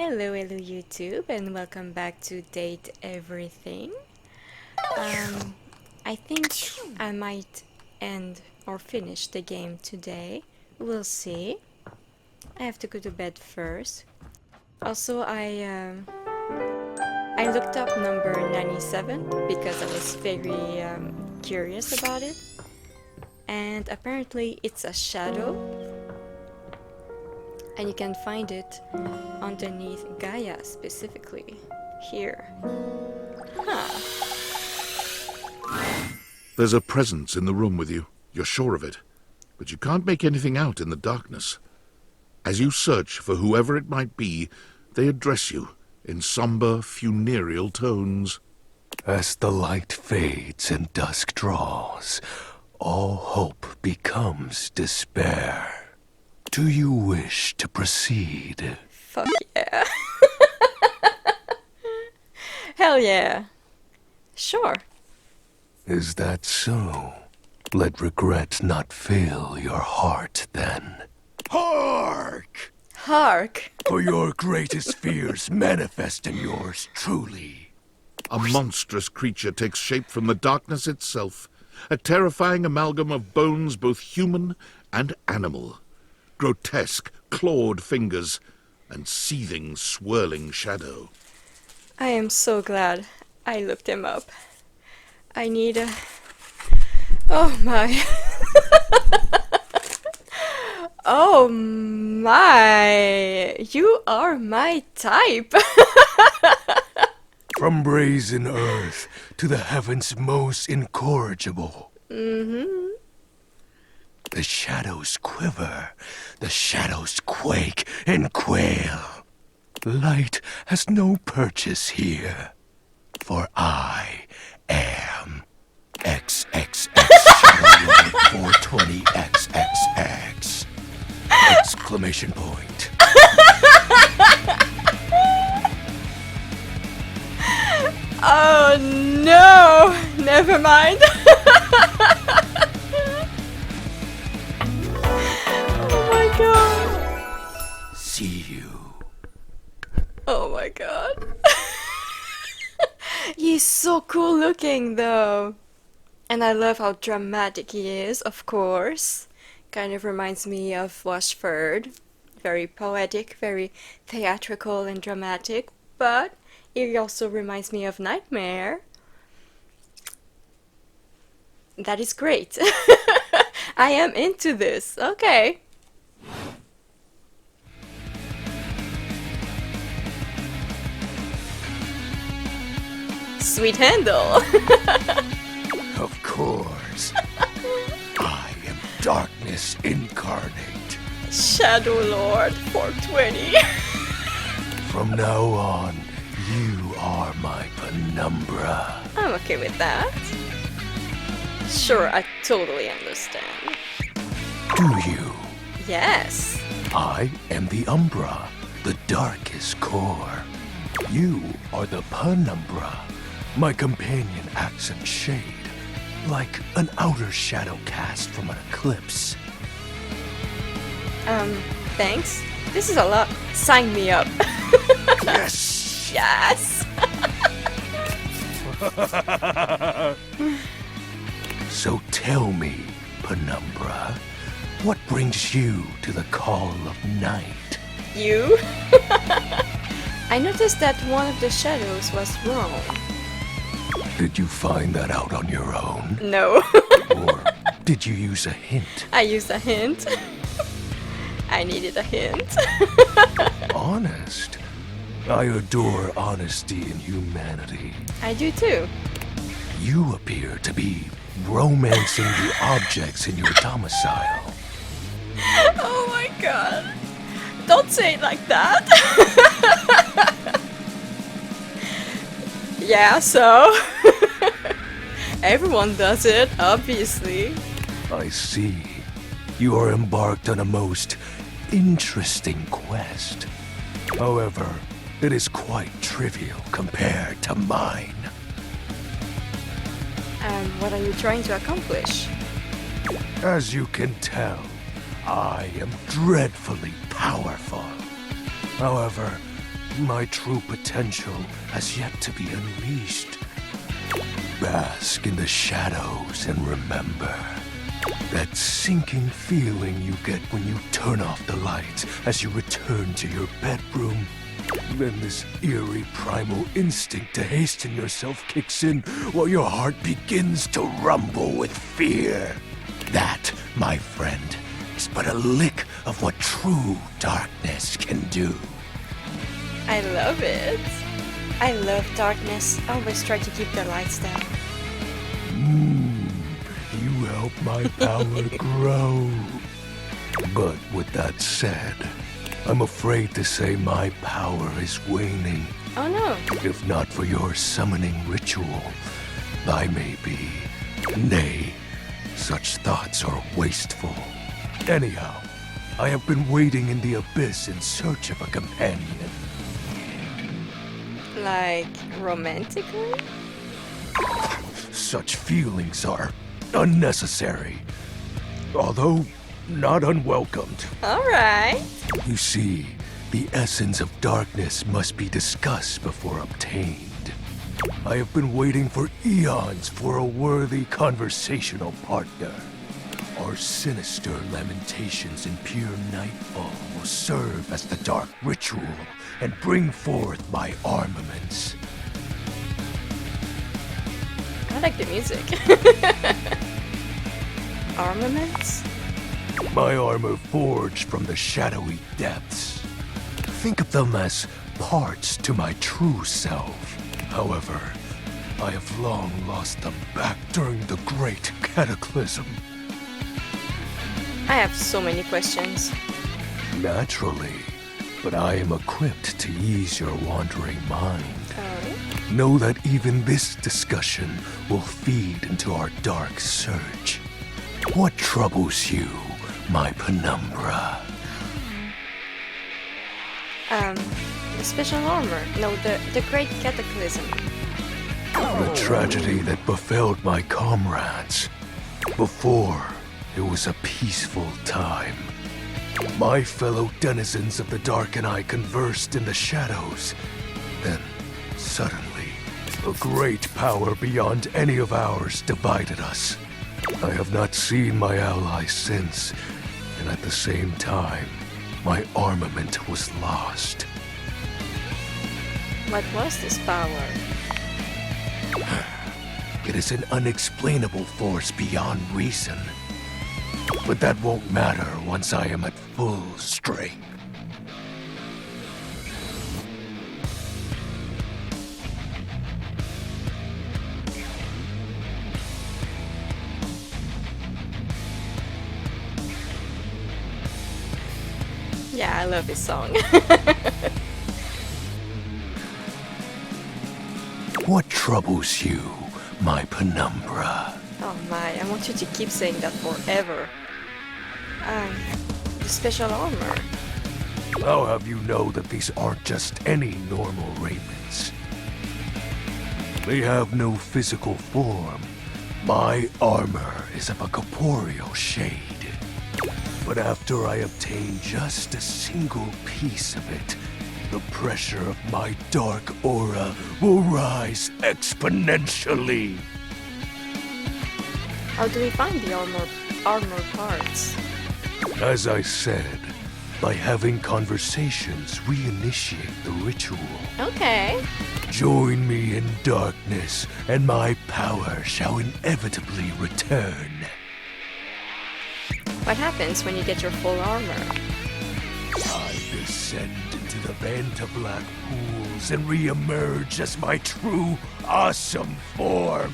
Hello YouTube, and welcome back to Date Everything. I think I might end or finish the game today. We'll see. I have to go to bed first. Also, I looked up number 97 because I was very curious about it. And apparently it's a shadow. And you can find it underneath Gaia specifically. Here. Huh. There's a presence in the room with you. You're sure of it. But you can't make anything out in the darkness. As you search for whoever it might be, they address you in somber, funereal tones. As the light fades and dusk draws, all hope becomes despair. Do you wish to proceed? Fuck yeah. Hell yeah. Sure. Is that so? Let regret not fill your heart then. Hark! Hark. For your greatest fears manifest in yours truly. A monstrous creature takes shape from the darkness itself, a terrifying amalgam of bones both human and animal. Grotesque, clawed fingers, and seething, swirling shadow. I am so glad I looked him up. I need a... Oh my... Oh my... You are my type! From brazen earth to the heavens most incorrigible. The shadows quiver, the shadows quake and quail. Light has no purchase here, for I am XXX Shadowlord 420XXX! Exclamation point. Oh no! Never mind! Oh my god! See you. Oh my god. He's so cool looking though. And I love how dramatic he is, of course. Kind of reminds me of Washford. Very poetic, very theatrical and dramatic. But it also reminds me of Nightmare. That is great. I am into this. Okay. Sweet handle. Of course. I am darkness incarnate. Shadowlord 420. From now on, you are my penumbra. I'm okay with that. Sure, I totally understand. Do you? Yes. I am the umbra, the darkest core. You are the penumbra. My companion accent shade, like an outer shadow cast from an eclipse. Thanks. This is a lot. Sign me up. Yes! Yes! So tell me, penumbra, what brings you to the call of night? You? I noticed that one of the shadows was wrong. Did you find that out on your own? No. Or did you use a hint? I used a hint. I needed a hint. Honest? I adore honesty and humanity. I do too. You appear to be romancing the objects in your domicile. Oh my god. Don't say it like that. Yeah, so. Everyone does it, obviously. I see. You are embarked on a most interesting quest. However, it is quite trivial compared to mine. What are you trying to accomplish? As you can tell, I am dreadfully powerful. However, My true potential has yet to be unleashed. Bask in the shadows and remember that sinking feeling you get when you turn off the lights as you return to your bedroom. Then this eerie primal instinct to hasten yourself kicks in while your heart begins to rumble with fear. That, my friend, is but a lick of what true darkness can do. I love it. I love darkness. I always try to keep the lights down. You help my power grow. But with that said, I'm afraid to say my power is waning. Oh no. If not for your summoning ritual, I may be. Nay, such thoughts are wasteful. Anyhow, I have been waiting in the abyss in search of a companion. Like, romantically? Such feelings are unnecessary, although not unwelcomed. Alright. You see, the essence of darkness must be discussed before obtained. I have been waiting for eons for a worthy conversational partner. Our sinister lamentations in pure nightfall will serve as the dark ritual and bring forth my armaments. I like the music. Armaments? My armor forged from the shadowy depths. Think of them as parts to my true self. However, I have long lost them back during the great cataclysm. I have so many questions. Naturally, but I am equipped to ease your wandering mind. Oh. Know that even this discussion will feed into our dark search. What troubles you, my penumbra? The special armor. No, the great cataclysm. The tragedy that befell my comrades. Before, it was a peaceful time. My fellow denizens of the dark and I conversed in the shadows. Then, suddenly, a great power beyond any of ours divided us. I have not seen my allies since, and at the same time, my armament was lost. What was this power? It is an unexplainable force beyond reason. But that won't matter once I am at full strength. Yeah, I love this song. What troubles you, my penumbra? Oh my, I want you to keep saying that forever. The special armor. I'll have you know that these aren't just any normal raiments. They have no physical form. My armor is of a corporeal shade. But after I obtain just a single piece of it, the pressure of my dark aura will rise exponentially. How do we find the armor parts? As I said, by having conversations, we initiate the ritual. Okay. Join me in darkness, and my power shall inevitably return. What happens when you get your full armor? I descend into the vent of black pools and re-emerge as my true, awesome form.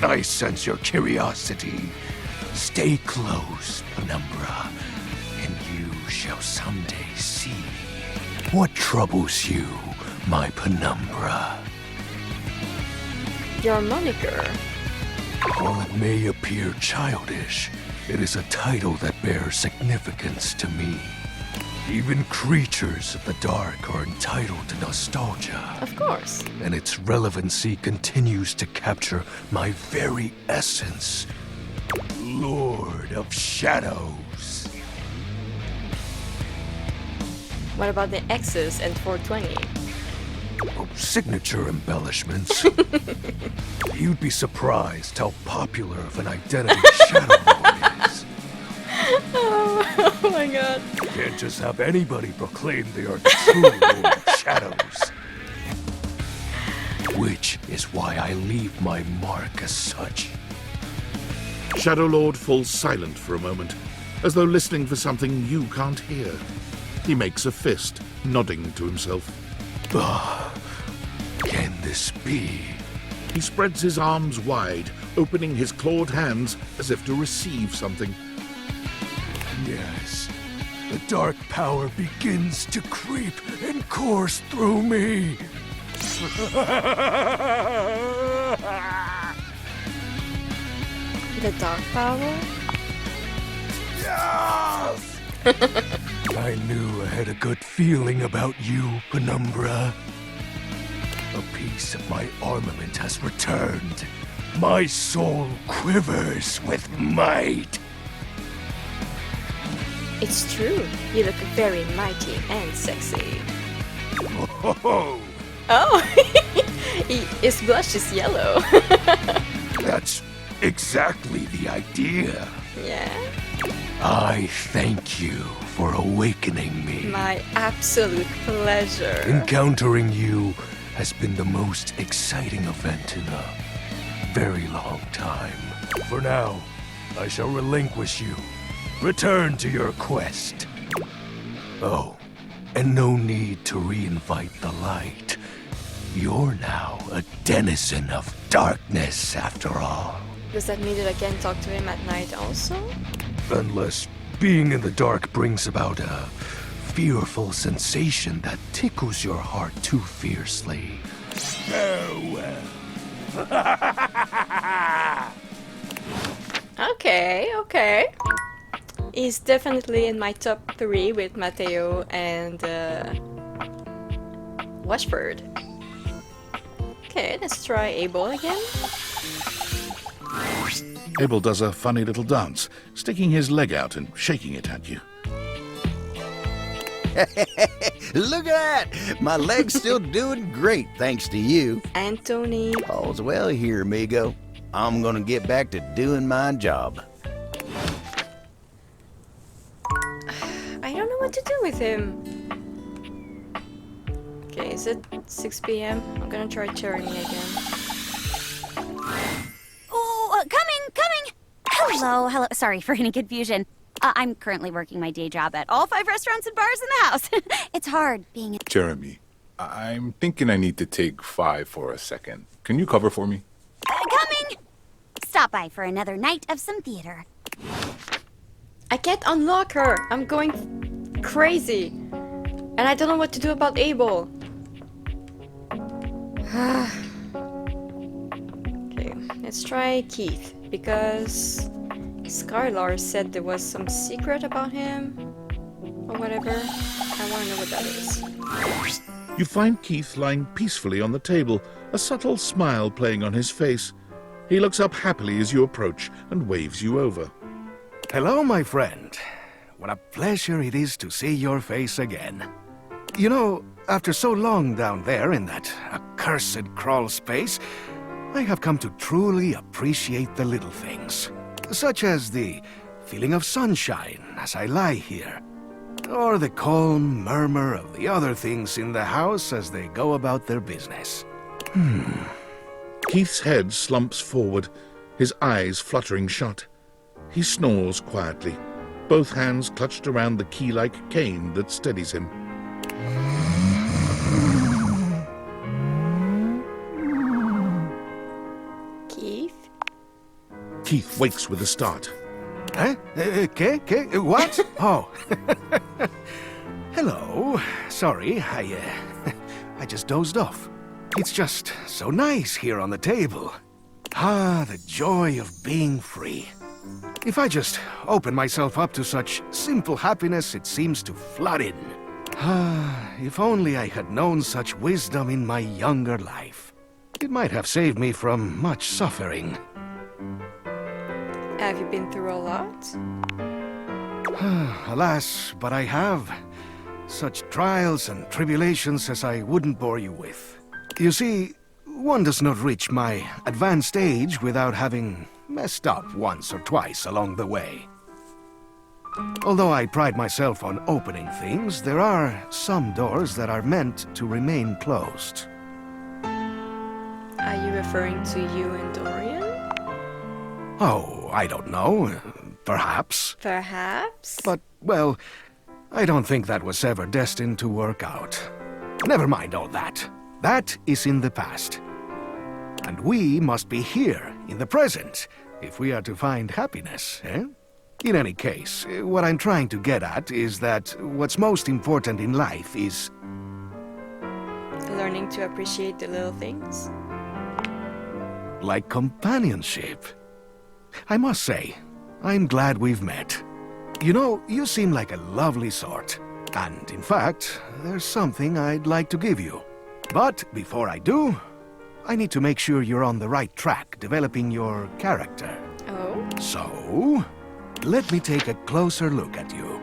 I sense your curiosity. Stay close, Penumbra, and you shall someday see. What troubles you, my Penumbra? Your moniker. While it may appear childish, it is a title that bears significance to me. Even creatures of the dark are entitled to nostalgia. Of course. And its relevancy continues to capture my very essence. Lord of Shadows. What about the X's and 420? Oh, signature embellishments. You'd be surprised how popular of an identity Shadowlord is. Oh my god. Can't just have anybody proclaim they are the true Lord of Shadows. Which is why I leave my mark as such. Shadowlord falls silent for a moment, as though listening for something you can't hear. He makes a fist, nodding to himself. Can this be? He spreads his arms wide, opening his clawed hands as if to receive something. Yes. The dark power begins to creep and course through me. The dark power? Yes! I knew I had a good feeling about you, Penumbra. A piece of my armament has returned. My soul quivers with might. It's true. You look very mighty and sexy. Oh, Oh! His blush is yellow. that's exactly the idea. Yeah? I thank you for awakening me. My absolute pleasure. Encountering you has been the most exciting event in a very long time. For now, I shall relinquish you. Return to your quest. Oh, and no need to reinvite the light. You're now a denizen of darkness, after all. Does that mean that I can talk to him at night also? Unless being in the dark brings about a fearful sensation that tickles your heart too fiercely. Farewell. Okay. He's definitely in my top 3 with Matteo and Washford. Okay, let's try Abel again. Abel does a funny little dance, sticking his leg out and shaking it at you. Look at that! My leg's still doing great, thanks to you. Anthony. All's well here, amigo. I'm gonna get back to doing my job. I don't know what to do with him. Okay, is it 6 p.m.? I'm gonna try Jeremy again. Oh, coming! Hello. Sorry for any confusion. I'm currently working my day job at all 5 restaurants and bars in the house. It's hard being in... Jeremy, I'm thinking I need to take 5 for a second. Can you cover for me? Coming! Stop by for another night of some theater. I can't unlock her! I'm going crazy! And I don't know what to do about Abel. Okay, let's try Keith, because Skylar said there was some secret about him, or whatever. I want to know what that is. You find Keith lying peacefully on the table, a subtle smile playing on his face. He looks up happily as you approach and waves you over. Hello, my friend. What a pleasure it is to see your face again. You know, after so long down there in that accursed crawl space, I have come to truly appreciate the little things. Such as the feeling of sunshine as I lie here, or the calm murmur of the other things in the house as they go about their business. Keith's head slumps forward, his eyes fluttering shut. He snores quietly, both hands clutched around the key-like cane that steadies him. Keith? Keith wakes with a start. Huh? What? Oh. Hello. Sorry, I just dozed off. It's just so nice here on the table. Ah, the joy of being free. If I just open myself up to such simple happiness, it seems to flood in. Ah, if only I had known such wisdom in my younger life. It might have saved me from much suffering. Have you been through a lot? Alas, but I have. Such trials and tribulations as I wouldn't bore you with. You see, one does not reach my advanced age without having messed up once or twice along the way. Although I pride myself on opening things, there are some doors that are meant to remain closed. Are you referring to you and Dorian? Oh, I don't know. Perhaps. Perhaps? But, well, I don't think that was ever destined to work out. Never mind all that. That is in the past. And we must be here, in the present, if we are to find happiness, eh? In any case, what I'm trying to get at is that what's most important in life is... Learning to appreciate the little things? like companionship. I must say, I'm glad we've met. You know, you seem like a lovely sort. And in fact, there's something I'd like to give you. But before I do, I need to make sure you're on the right track developing your character. Oh? So, let me take a closer look at you.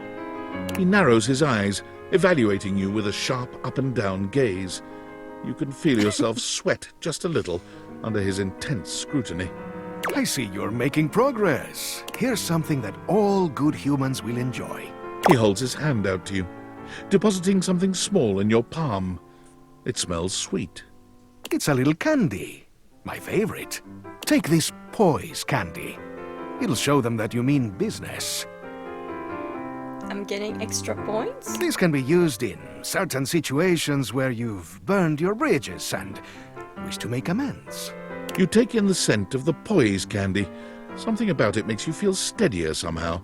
He narrows his eyes, evaluating you with a sharp up-and-down gaze. You can feel yourself sweat just a little under his intense scrutiny. I see you're making progress. Here's something that all good humans will enjoy. He holds his hand out to you, depositing something small in your palm. It smells sweet. It's a little candy. My favorite. Take this poise candy. It'll show them that you mean business. I'm getting extra points? This can be used in certain situations where you've burned your bridges and wish to make amends. You take in the scent of the poise candy. Something about it makes you feel steadier somehow,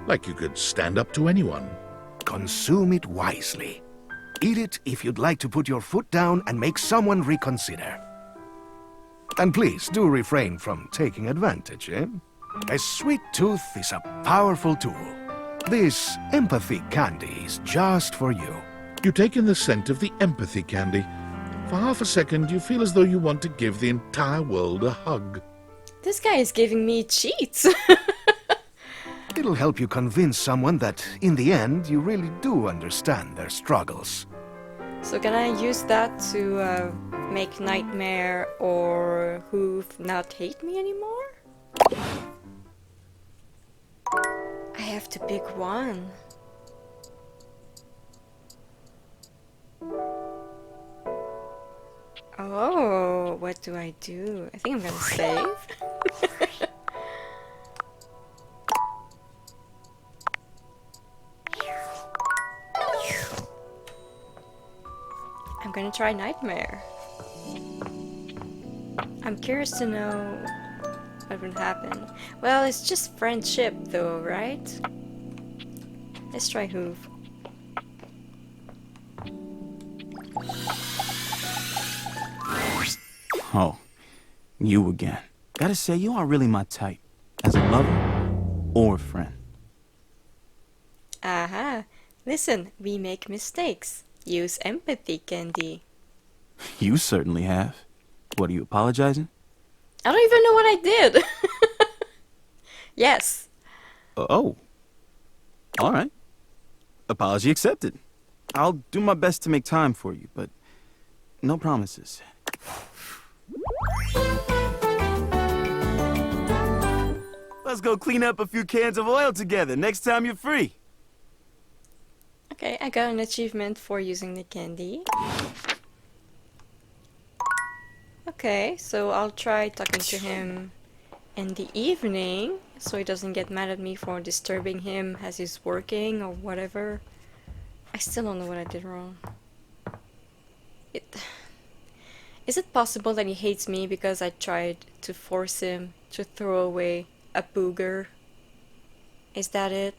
like you could stand up to anyone. Consume it wisely. Eat it if you'd like to put your foot down and make someone reconsider. And please do refrain from taking advantage, eh? A sweet tooth is a powerful tool. This empathy candy is just for you. You take in the scent of the empathy candy. For half a second, you feel as though you want to give the entire world a hug. This guy is giving me cheats. It'll help you convince someone that, in the end, you really do understand their struggles. So can I use that to make Nightmare or Hoof not hate me anymore? I have to pick one. Oh, what do I do? I think I'm gonna save. I'm gonna try Nightmare. I'm curious to know what would happen. Well, it's just friendship though, right? Let's try Hoof. Oh, you again. Gotta say, you aren't really my type. As a lover or a friend. Aha! Listen, we make mistakes. Use empathy, Candy. You certainly have. What, are you apologizing? I don't even know what I did. Yes. Oh. Alright. Apology accepted. I'll do my best to make time for you, but no promises. Let's go clean up a few cans of oil together next time you're free. Okay, I got an achievement for using the candy. Okay, so I'll try talking to him in the evening so he doesn't get mad at me for disturbing him as he's working or whatever. I still don't know what I did wrong. Is it possible that he hates me because I tried to force him to throw away a booger? Is that it?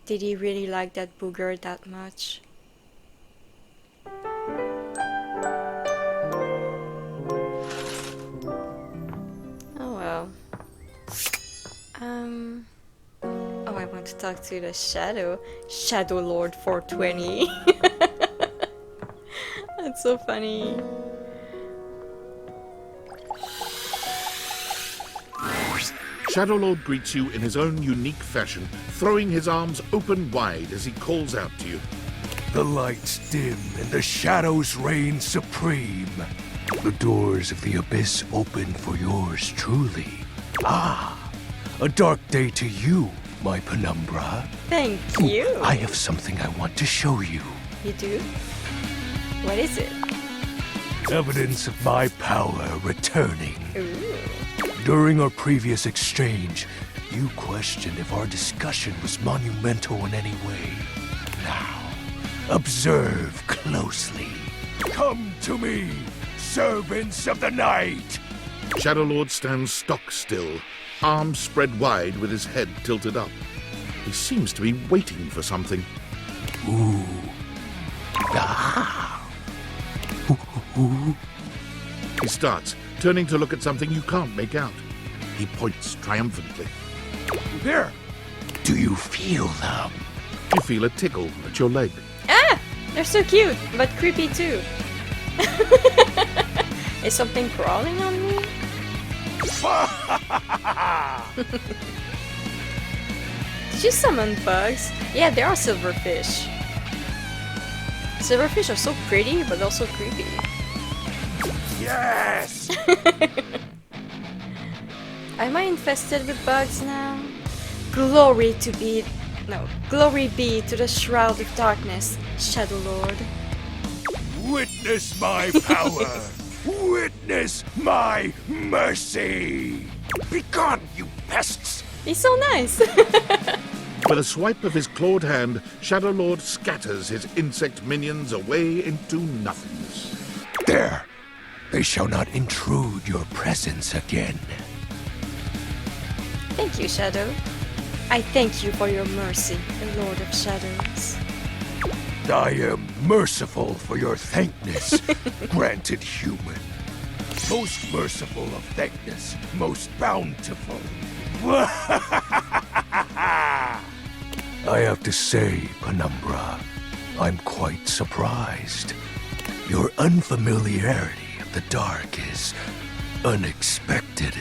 Did he really like that booger that much? Oh well. Oh, I want to talk to the Shadowlord 420. That's so funny. Shadowlord greets you in his own unique fashion, throwing his arms open wide as he calls out to you. The lights dim and the shadows reign supreme. The doors of the abyss open for yours truly. Ah, a dark day to you, my penumbra. Thank you. I have something I want to show you. You do? What is it? Evidence of my power returning. Ooh. During our previous exchange, you questioned if our discussion was monumental in any way. Now, observe closely. Come to me, servants of the night! Shadowlord stands stock still, arms spread wide with his head tilted up. He seems to be waiting for something. Ooh. Ah. Ooh. He starts, turning to look at something you can't make out. He points triumphantly. There! Do you feel them? You feel a tickle at your leg. Ah! They're so cute, but creepy too. Is something crawling on me? Did you summon bugs? Yeah, there are silverfish. Silverfish are so pretty, but also creepy. Yes! Am I infested with bugs now? Glory be to the Shroud of Darkness, Shadowlord. Witness my power! Witness my mercy! Begone, you pests! He's so nice. With a swipe of his clawed hand, Shadowlord scatters his insect minions away into nothingness. There! They shall not intrude your presence again. Thank you, Shadow. I thank you for your mercy, the Lord of Shadows. I am merciful for your thankness, granted human. Most merciful of thankness, most bountiful. I have to say, Penumbra, I'm quite surprised. Your unfamiliarity of the dark is unexpected.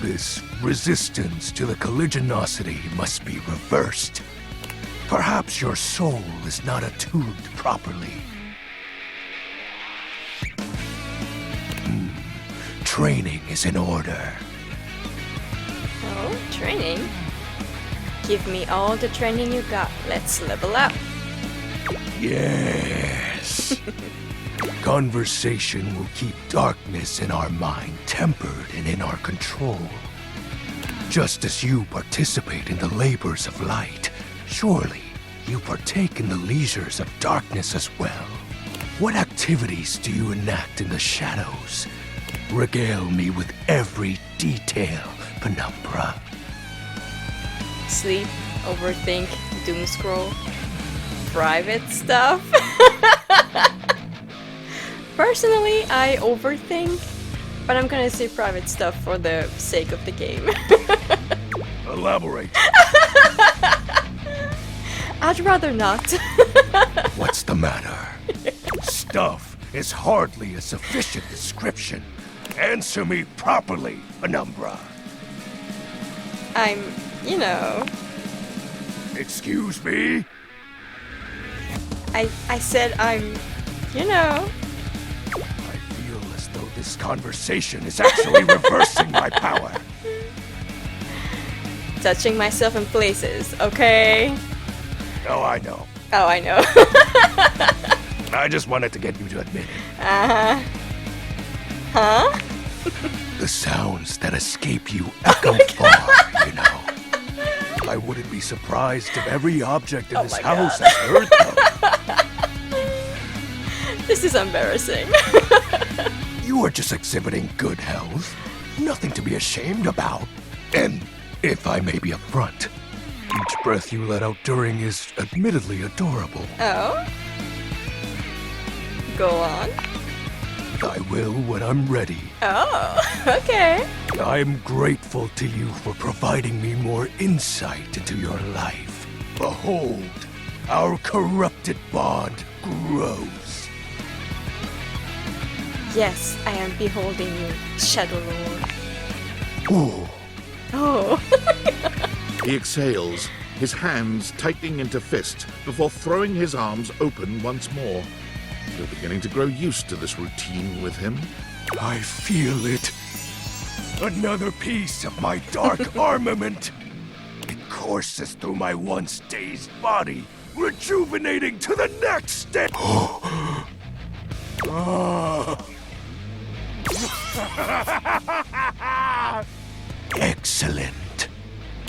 This resistance to the colligiosity must be reversed. Perhaps your soul is not attuned properly. Training is in order. Oh, training? Give me all the training you got. Let's level up. Yes. Conversation will keep darkness in our mind tempered and in our control. Just as you participate in the labors of light, surely you partake in the leisures of darkness as well. What activities do you enact in the shadows? Regale me with every detail, Penumbra. Sleep, overthink, doom scroll, private stuff. Personally, I overthink, but I'm gonna say private stuff for the sake of the game. Elaborate. I'd rather not. What's the matter? Stuff is hardly a sufficient description. Answer me properly, Penumbra. I'm, you know... Excuse me? I said I'm, you know... I feel as though this conversation is actually reversing my power. Touching myself in places, okay? Oh, I know. Oh, I know. I just wanted to get you to admit it. Uh-huh. Huh? The sounds that escape you echo far, you know. I wouldn't be surprised if every object in this house has heard them. This is embarrassing. You are just exhibiting good health. Nothing to be ashamed about. And if I may be upfront, each breath you let out during is admittedly adorable. Oh? Go on. I will when I'm ready. Oh, okay. I'm grateful to you for providing me more insight into your life. Behold, our corrupted bond grows. Yes, I am beholding you, Shadowlord. Ooh. Oh. He exhales, his hands tightening into fists before throwing his arms open once more. You're beginning to grow used to this routine with him. I feel it. Another piece of my dark armament. It courses through my once dazed body, rejuvenating to the next step. Excellent.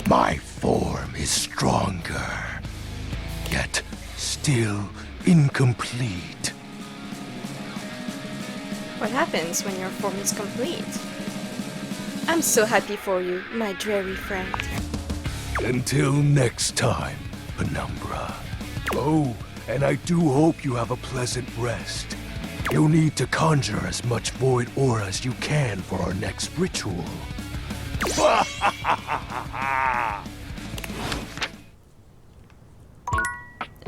My form is stronger, yet still incomplete. What happens when your form is complete? I'm so happy for you, my dreary friend. Until next time, Penumbra. Oh, and I do hope you have a pleasant rest. You'll need to conjure as much void aura as you can for our next ritual.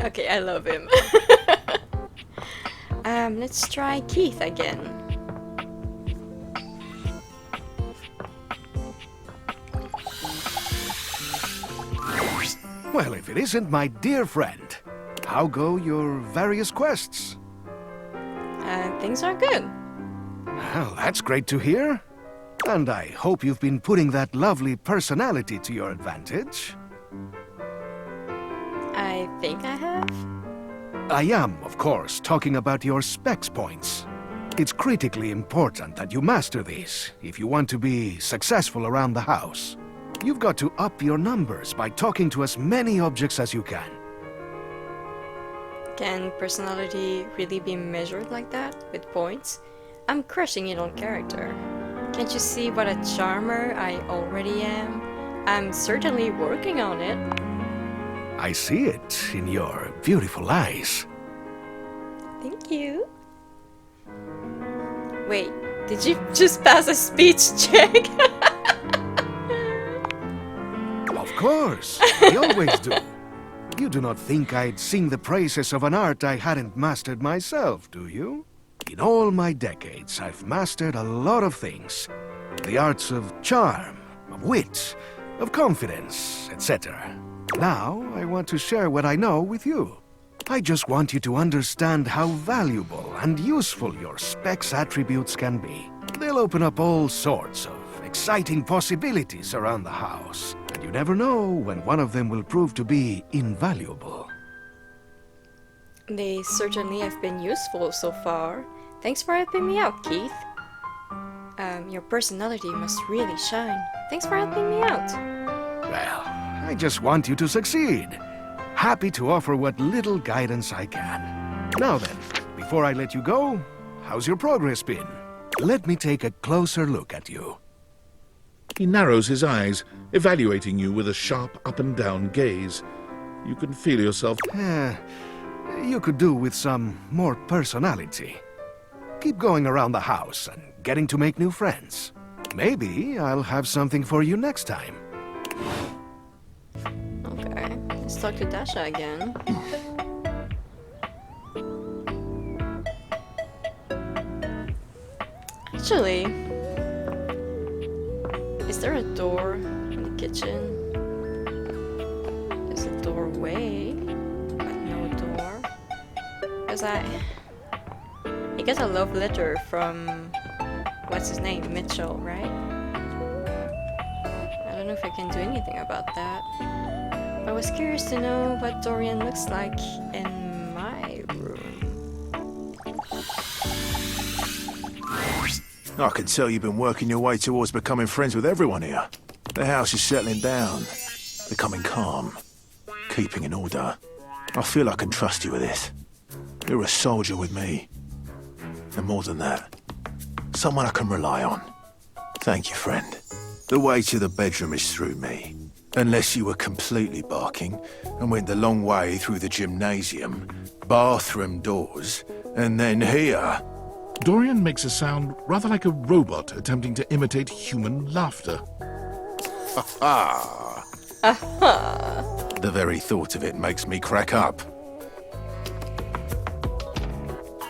Okay, I love him. Let's try Keith again. Well, if it isn't my dear friend, how go your various quests? Things are good. Well, that's great to hear. And I hope you've been putting that lovely personality to your advantage. I think I have. I am, of course, talking about your specs points. It's critically important that you master these if you want to be successful around the house. You've got to up your numbers by talking to as many objects as you can. Can personality really be measured like that, with points? I'm crushing it on character. Can't you see what a charmer I already am? I'm certainly working on it. I see it in your beautiful eyes. Thank you. Wait, did you just pass a speech check? Of course, we always do. You do not think I'd sing the praises of an art I hadn't mastered myself, do you? In all my decades, I've mastered a lot of things. The arts of charm, of wit, of confidence, etc. Now, I want to share what I know with you. I just want you to understand how valuable and useful your specs attributes can be. They'll open up all sorts of exciting possibilities around the house. And you never know when one of them will prove to be invaluable. They certainly have been useful so far. Thanks for helping me out, Keith. Your personality must really shine. Thanks for helping me out. Well, I just want you to succeed. Happy to offer what little guidance I can. Now then, before I let you go, how's your progress been? Let me take a closer look at you. He narrows his eyes, evaluating you with a sharp up-and-down gaze. You can feel yourself. You could do with some more personality. Keep going around the house and getting to make new friends. Maybe I'll have something for you next time. Okay, let's talk to Dasha again. Actually, is there a door in the kitchen? There's a doorway, but no door. Because I got a love letter from, what's his name, Mitchell, right? I don't know if I can do anything about that. I was curious to know what Dorian looks like in my room. I can tell you've been working your way towards becoming friends with everyone here. The house is settling down, becoming calm, keeping in order. I feel I can trust you with this. You're a soldier with me. And more than that, someone I can rely on. Thank you, friend. The way to the bedroom is through me. Unless you were completely barking and went the long way through the gymnasium, bathroom doors, and then here. Dorian makes a sound rather like a robot attempting to imitate human laughter. Ha ha! The very thought of it makes me crack up.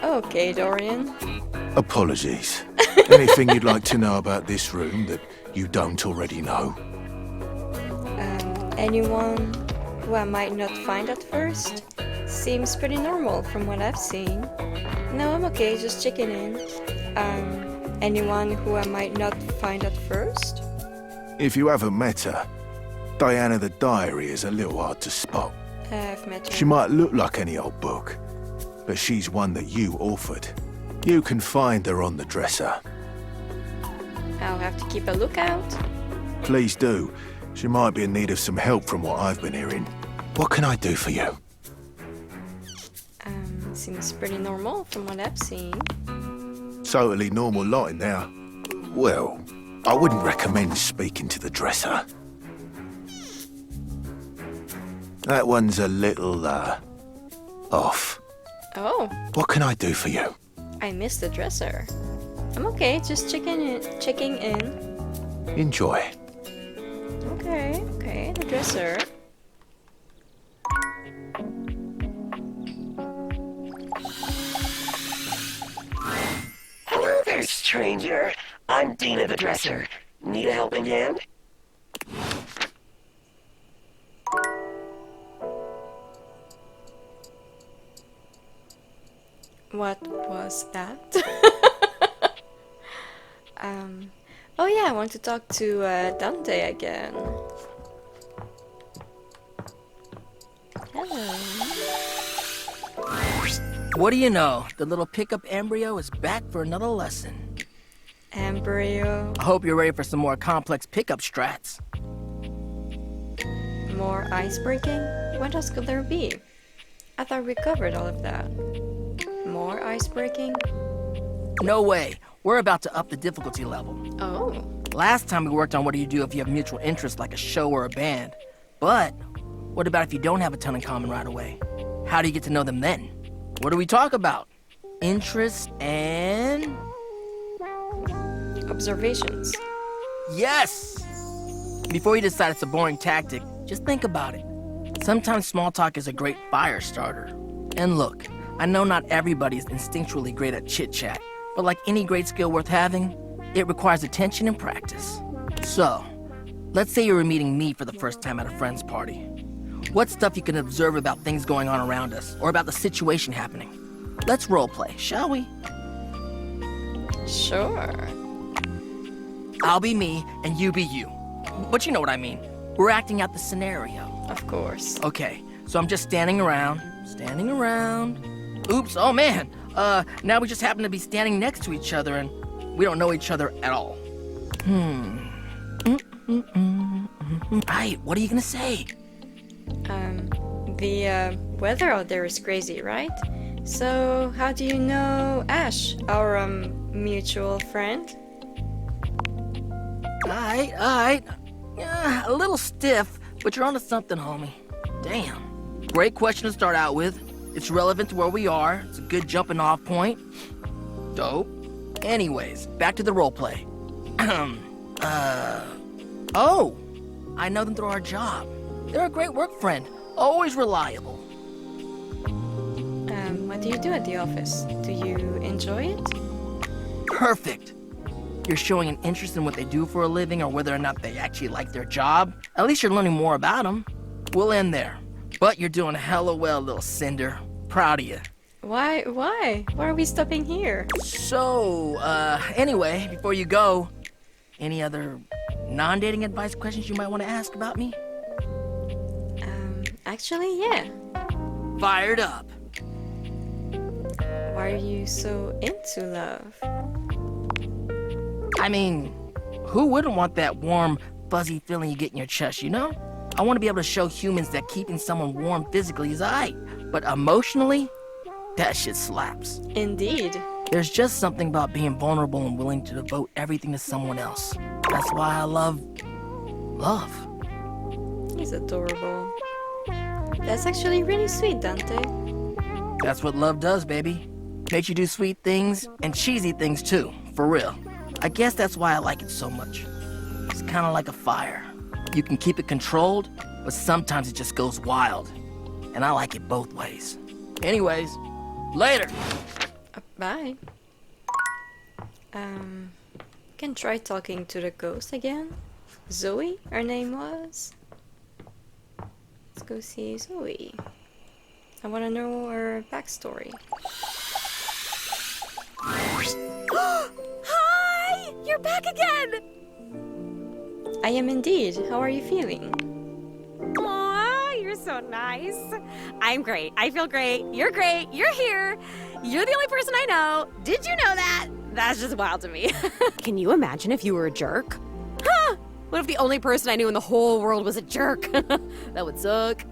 Okay, Dorian. Apologies. Anything you'd like to know about this room that you don't already know? Anyone who I might not find at first. Seems pretty normal from what I've seen. No, I'm okay, just checking in. Anyone who I might not find at first? If you haven't met her, Diana the Diary is a little hard to spot. I've met her. She might look like any old book, but she's one that you authored. You can find her on the dresser. I'll have to keep a lookout. Please do. She might be in need of some help from what I've been hearing. What can I do for you? Seems pretty normal from what I've seen. Totally normal lot in there. Well, I wouldn't recommend speaking to the dresser. That one's a little, off. Oh, What can I do for you? I missed the dresser. I'm okay, just checking in. Enjoy. Okay, the dresser. Hello there, stranger. I'm Dina the Dresser. Need a helping hand? What was that? Oh yeah, I want to talk to Dante again. Hello. What do you know? The little pickup embryo is back for another lesson. Embryo. I hope you're ready for some more complex pickup strats. More ice breaking? What else could there be? I thought we covered all of that. More ice breaking? No way. We're about to up the difficulty level. Oh. Last time we worked on what do you do if you have mutual interests like a show or a band. But what about if you don't have a ton in common right away? How do you get to know them then? What do we talk about? Interests and... Observations. Yes! Before you decide it's a boring tactic, just think about it. Sometimes small talk is a great fire starter. And look, I know not everybody is instinctually great at chit-chat, but like any great skill worth having, it requires attention and practice. So, let's say you were meeting me for the first time at a friend's party. What's stuff you can observe about things going on around us, or about the situation happening? Let's roleplay, shall we? Sure. I'll be me, and you be you. But you know what I mean. We're acting out the scenario. Of course. Okay, so I'm just standing around. Oops, oh man. Now we just happen to be standing next to each other, and we don't know each other at all. Right, what are you gonna say? The weather out there is crazy, right? So, how do you know Ash, our mutual friend? Alright. Yeah, a little stiff, but you're onto something, homie. Damn. Great question to start out with. It's relevant to where we are. It's a good jumping off point. Dope. Anyways, back to the roleplay. Oh! I know them through our job. They're a great work friend. Always reliable. What do you do at the office? Do you enjoy it? Perfect. You're showing an interest in what they do for a living or whether or not they actually like their job. At least you're learning more about them. We'll end there. But you're doing hella well, little Cinder. Proud of you. Why? Why are we stopping here? So, anyway, before you go, any other non-dating advice questions you might want to ask about me? Actually, yeah. Fired up. Why are you so into love? I mean, who wouldn't want that warm, fuzzy feeling you get in your chest, you know? I want to be able to show humans that keeping someone warm physically is aight, but emotionally, that shit slaps. Indeed. There's just something about being vulnerable and willing to devote everything to someone else. That's why I love... He's adorable. That's actually really sweet, Dante. That's what love does, baby. Makes you do sweet things and cheesy things too, for real. I guess that's why I like it so much. It's kind of like a fire. You can keep it controlled, but sometimes it just goes wild. And I like it both ways. Anyways, later! Bye. Can try talking to the ghost again. Zoe, her name was? Let's go see Zoe. I want to know her backstory. Hi! You're back again! I am indeed. How are you feeling? Aw, you're so nice. I'm great. I feel great. You're great. You're here. You're the only person I know. Did you know that? That's just wild to me. Can you imagine if you were a jerk? Huh! What if the only person I knew in the whole world was a jerk? That would suck.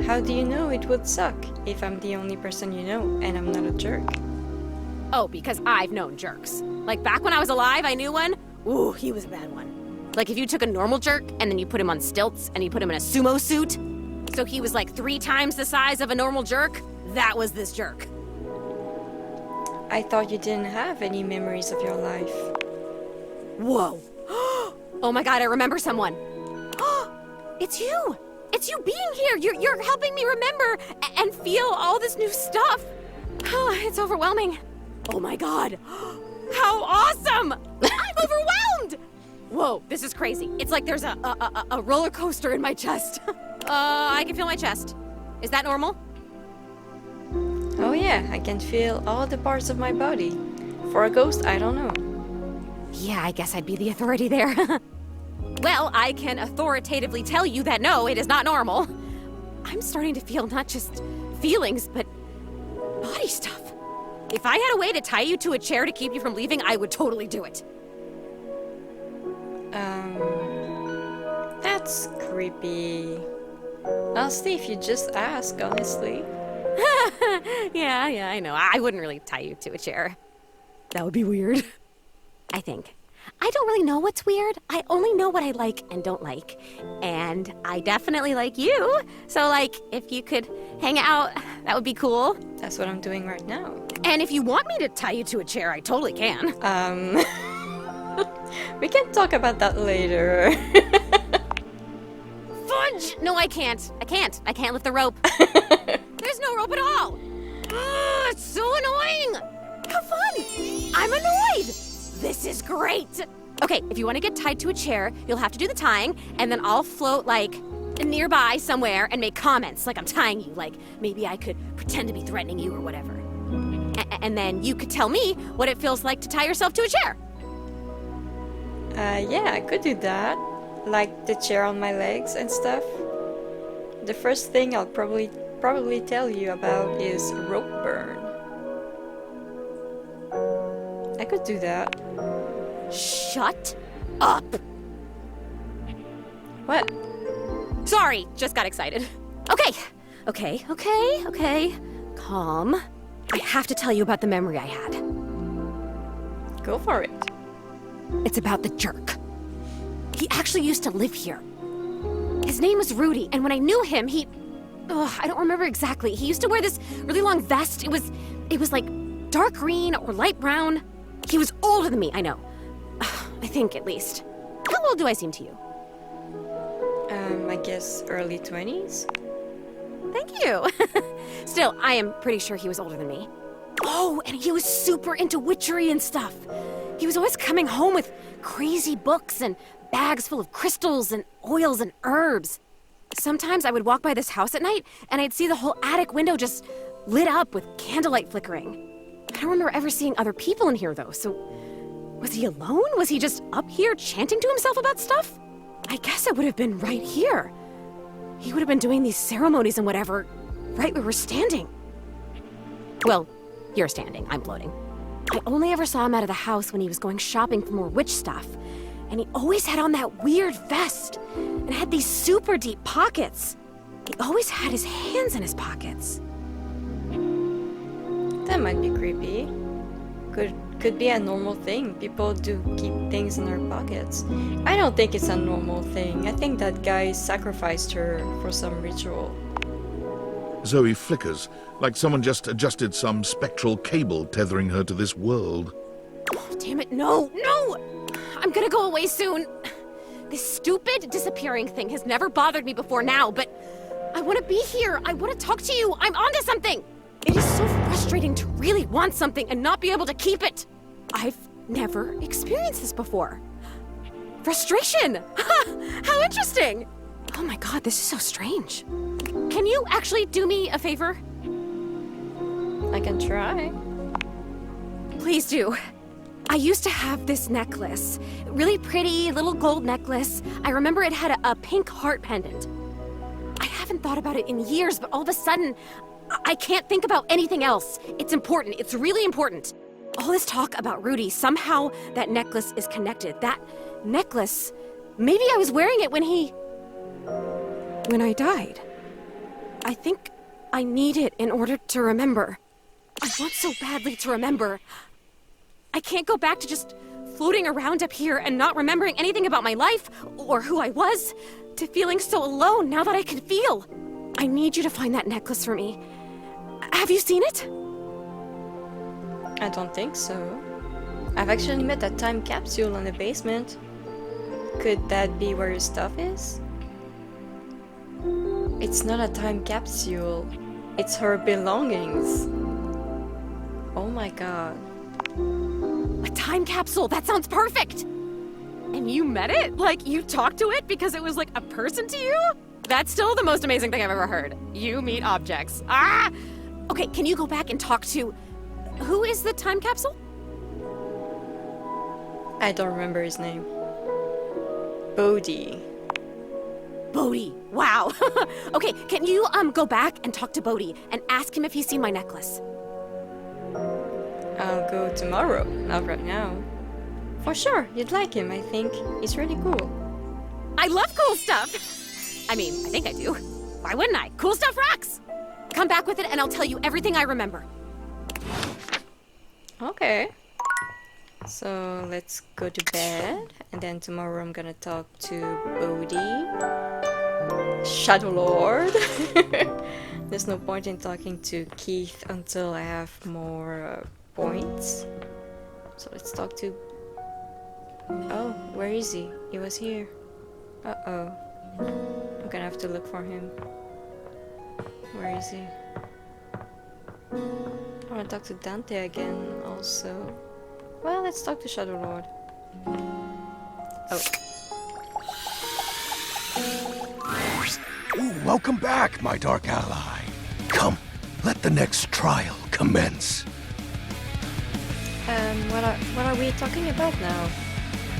How do you know it would suck if I'm the only person you know and I'm not a jerk? Oh, because I've known jerks. Like back when I was alive, I knew one. Ooh, he was a bad one. Like if you took a normal jerk and then you put him on stilts and you put him in a sumo suit, so he was like 3 times the size of a normal jerk, that was this jerk. I thought you didn't have any memories of your life. Whoa. Oh my god, I remember someone. It's you. It's you being here. You're helping me remember and feel all this new stuff. It's overwhelming. Oh my god. How awesome! I'm overwhelmed! Whoa, this is crazy. It's like there's a roller coaster in my chest. I can feel my chest. Is that normal? Oh yeah, I can feel all the parts of my body. For a ghost, I don't know. Yeah, I guess I'd be the authority there. Well, I can authoritatively tell you that no, it is not normal. I'm starting to feel not just feelings, but body stuff. If I had a way to tie you to a chair to keep you from leaving, I would totally do it. That's creepy. I'll stay if you just ask, honestly. Yeah, I know. I wouldn't really tie you to a chair. That would be weird. I think. I don't really know what's weird. I only know what I like and don't like. And I definitely like you. So, like, if you could hang out, that would be cool. That's what I'm doing right now. And if you want me to tie you to a chair, I totally can. We can talk about that later. Fudge! No, I can't. I can't lift the rope. There's no rope at all. It's so annoying. Have fun. I'm annoyed. This is great. Okay, if you want to get tied to a chair, you'll have to do the tying, and then I'll float, like, nearby somewhere and make comments like I'm tying you. Like, maybe I could pretend to be threatening you or whatever. And then you could tell me what it feels like to tie yourself to a chair. Yeah, I could do that. Like the chair on my legs and stuff. The first thing I'll probably tell you about is rope burn. I could do that. Shut up. What? Sorry, just got excited. Okay. Calm. I have to tell you about the memory I had. Go for it. It's about the jerk. He actually used to live here. His name was Rudy, and when I knew him, I don't remember exactly. He used to wear this really long vest. It was like dark green or light brown. He was older than me, I know. I think, at least. How old do I seem to you? I guess early 20s? Thank you. Still, I am pretty sure he was older than me. Oh, and he was super into witchery and stuff. He was always coming home with crazy books and bags full of crystals and oils and herbs. Sometimes I would walk by this house at night and I'd see the whole attic window just lit up with candlelight flickering. I don't remember ever seeing other people in here though, so was he alone? Was he just up here chanting to himself about stuff? I guess it would have been right here. He would have been doing these ceremonies and whatever, right where we're standing. Well, you're standing, I'm floating. I only ever saw him out of the house when he was going shopping for more witch stuff. And he always had on that weird vest and had these super deep pockets. He always had his hands in his pockets. That might be creepy. Could be a normal thing. People do keep things in their pockets. I don't think it's a normal thing. I think that guy sacrificed her for some ritual. Zoe flickers, like someone just adjusted some spectral cable tethering her to this world. Oh, damn it, no! I'm gonna go away soon. This stupid disappearing thing has never bothered me before now, but I want to be here. I want to talk to you. I'm onto something. It is so frustrating to really want something and not be able to keep it. I've never experienced this before. Frustration! How interesting! Oh my god, this is so strange. Can you actually do me a favor? I can try. Please do. I used to have this necklace. Really pretty little gold necklace. I remember it had a pink heart pendant. I haven't thought about it in years, but all of a sudden, I can't think about anything else. It's important. It's really important. All this talk about Rudy, somehow that necklace is connected. That necklace, maybe I was wearing it when I died. I think I need it in order to remember. I want so badly to remember. I can't go back to just floating around up here and not remembering anything about my life or who I was, to feeling so alone now that I can feel. I need you to find that necklace for me. Have you seen it? I don't think so. I've actually met that time capsule in the basement. Could that be where your stuff is? It's not a time capsule. It's her belongings. Oh my god. A time capsule! That sounds perfect! And you met it? Like, you talked to it because it was like a person to you? That's still the most amazing thing I've ever heard. You meet objects. Ah! Okay, can you go back and talk to... Who is the time capsule? I don't remember his name. Bodhi. Bodhi. Wow. Okay, can you go back and talk to Bodhi and ask him if he's seen my necklace? I'll go tomorrow, not right now. For sure, you'd like him, I think. He's really cool. I love cool stuff! I mean, I think I do. Why wouldn't I? Cool stuff rocks! Come back with it and I'll tell you everything I remember. Okay. So let's go to bed, and then tomorrow I'm gonna talk to Bodhi. Shadowlord. There's no point in talking to Keith until I have more points. So let's talk to... Oh, where is he? He was here. Uh-oh. I'm gonna have to look for him. Where is he? I wanna talk to Dante again also. Well, let's talk to Shadowlord. Oh. Ooh, welcome back, my dark ally. Come, let the next trial commence. What are we talking about now?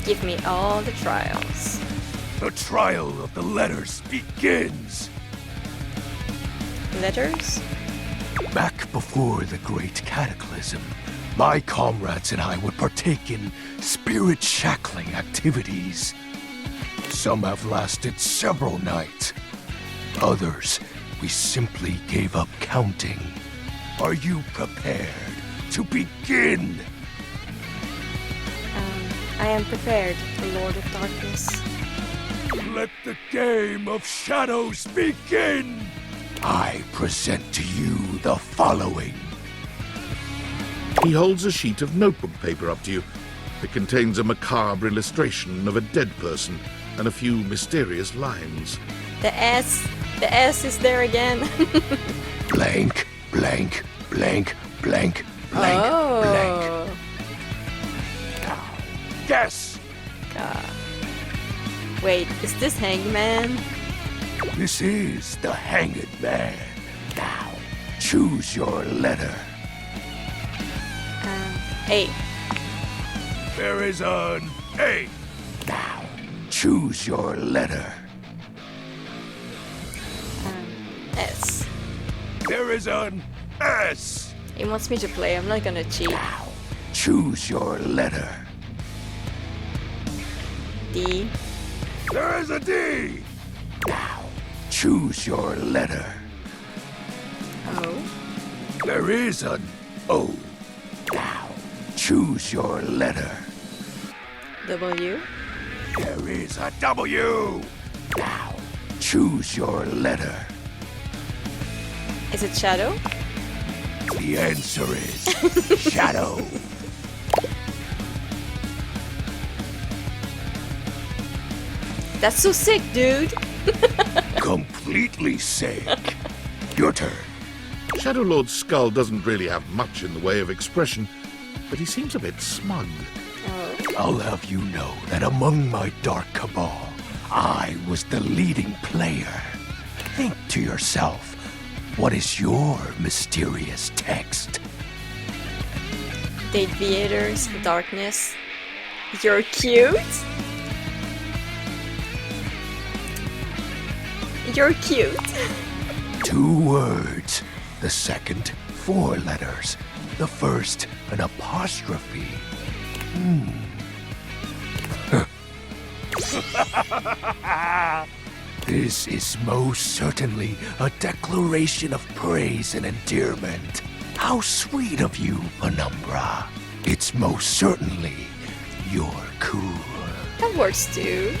Give me all the trials. The trial of the letters begins. Letters? Back before the great cataclysm, my comrades and I would partake in spirit-shackling activities. Some have lasted several nights. Others, we simply gave up counting. Are you prepared to begin? I am prepared, Lord of Darkness. Let the game of shadows begin! I present to you the following. He holds a sheet of notebook paper up to you. It contains a macabre illustration of a dead person and a few mysterious lines. The S is there again. Blank, blank, blank, blank, blank, oh. blank. Guess. Wait, is this Hangman? This is the Hanged Man. Now, choose your letter. A. There is an A. Now, choose your letter. S. There is an S. He wants me to play, I'm not gonna cheat. Now, choose your letter. D. There is a D. Now, choose your letter. O. There is an O. Now, choose your letter. W. There is a W. Now, choose your letter. Is it Shadow? The answer is Shadow. That's so sick, dude. Completely sick. Your turn. Shadowlord's skull doesn't really have much in the way of expression, but he seems a bit smug. Oh. I'll have you know that among my dark cabal, I was the leading player. Think to yourself, what is your mysterious text? Deviators, darkness. You're cute. You're cute. 2 words. The second, 4 letters. The first, an apostrophe. This is most certainly a declaration of praise and endearment. How sweet of you, Penumbra. It's most certainly you're cool. That works too.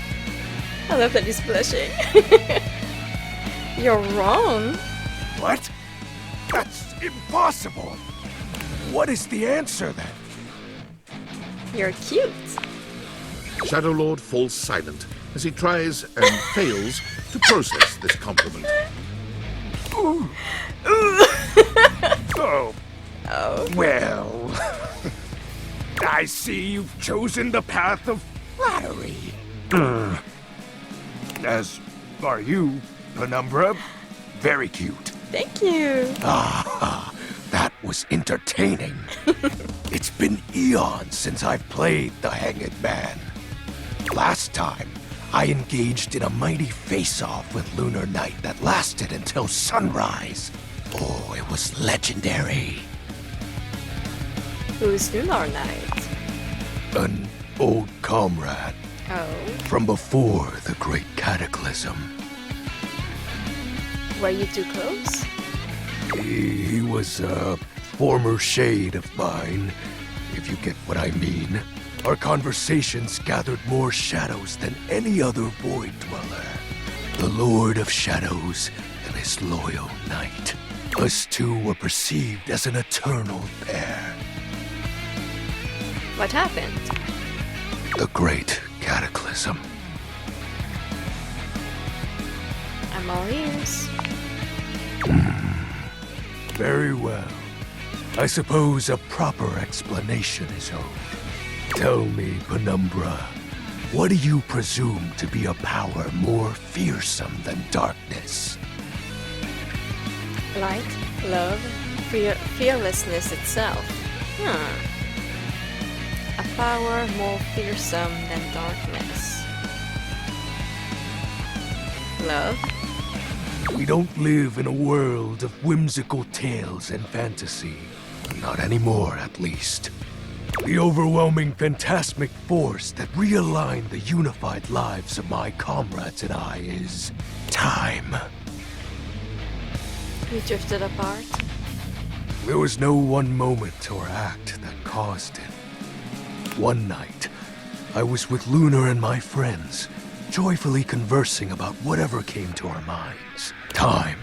I love that he's blushing. You're wrong. What? That's impossible. What is the answer then? You're cute. Shadowlord falls silent as he tries and fails to process this compliment. Ooh. Oh. Well, I see you've chosen the path of flattery. As are you, Penumbra. Very cute. Thank you. Ah, that was entertaining. It's been eons since I've played the Hanged Man. Last time, I engaged in a mighty face-off with Lunar Knight that lasted until sunrise. Oh, it was legendary. Who's Lunar Knight? An old comrade Oh. from before the Great Cataclysm. Were you too close? He was a former shade of mine, if you get what I mean. Our conversations gathered more shadows than any other Void Dweller. The Lord of Shadows and his loyal knight. Us two were perceived as an eternal pair. What happened? The Great Cataclysm. I'm all ears. Very well. I suppose a proper explanation is owed. Tell me, Penumbra, what do you presume to be a power more fearsome than darkness? Light, love, fearlessness itself. A power more fearsome than darkness. Love? We don't live in a world of whimsical tales and fantasy. Not anymore, at least. The overwhelming phantasmic force that realigned the unified lives of my comrades and I is time. We drifted apart. There was no one moment or act that caused it. One night, I was with Lunar and my friends, joyfully conversing about whatever came to our minds. Time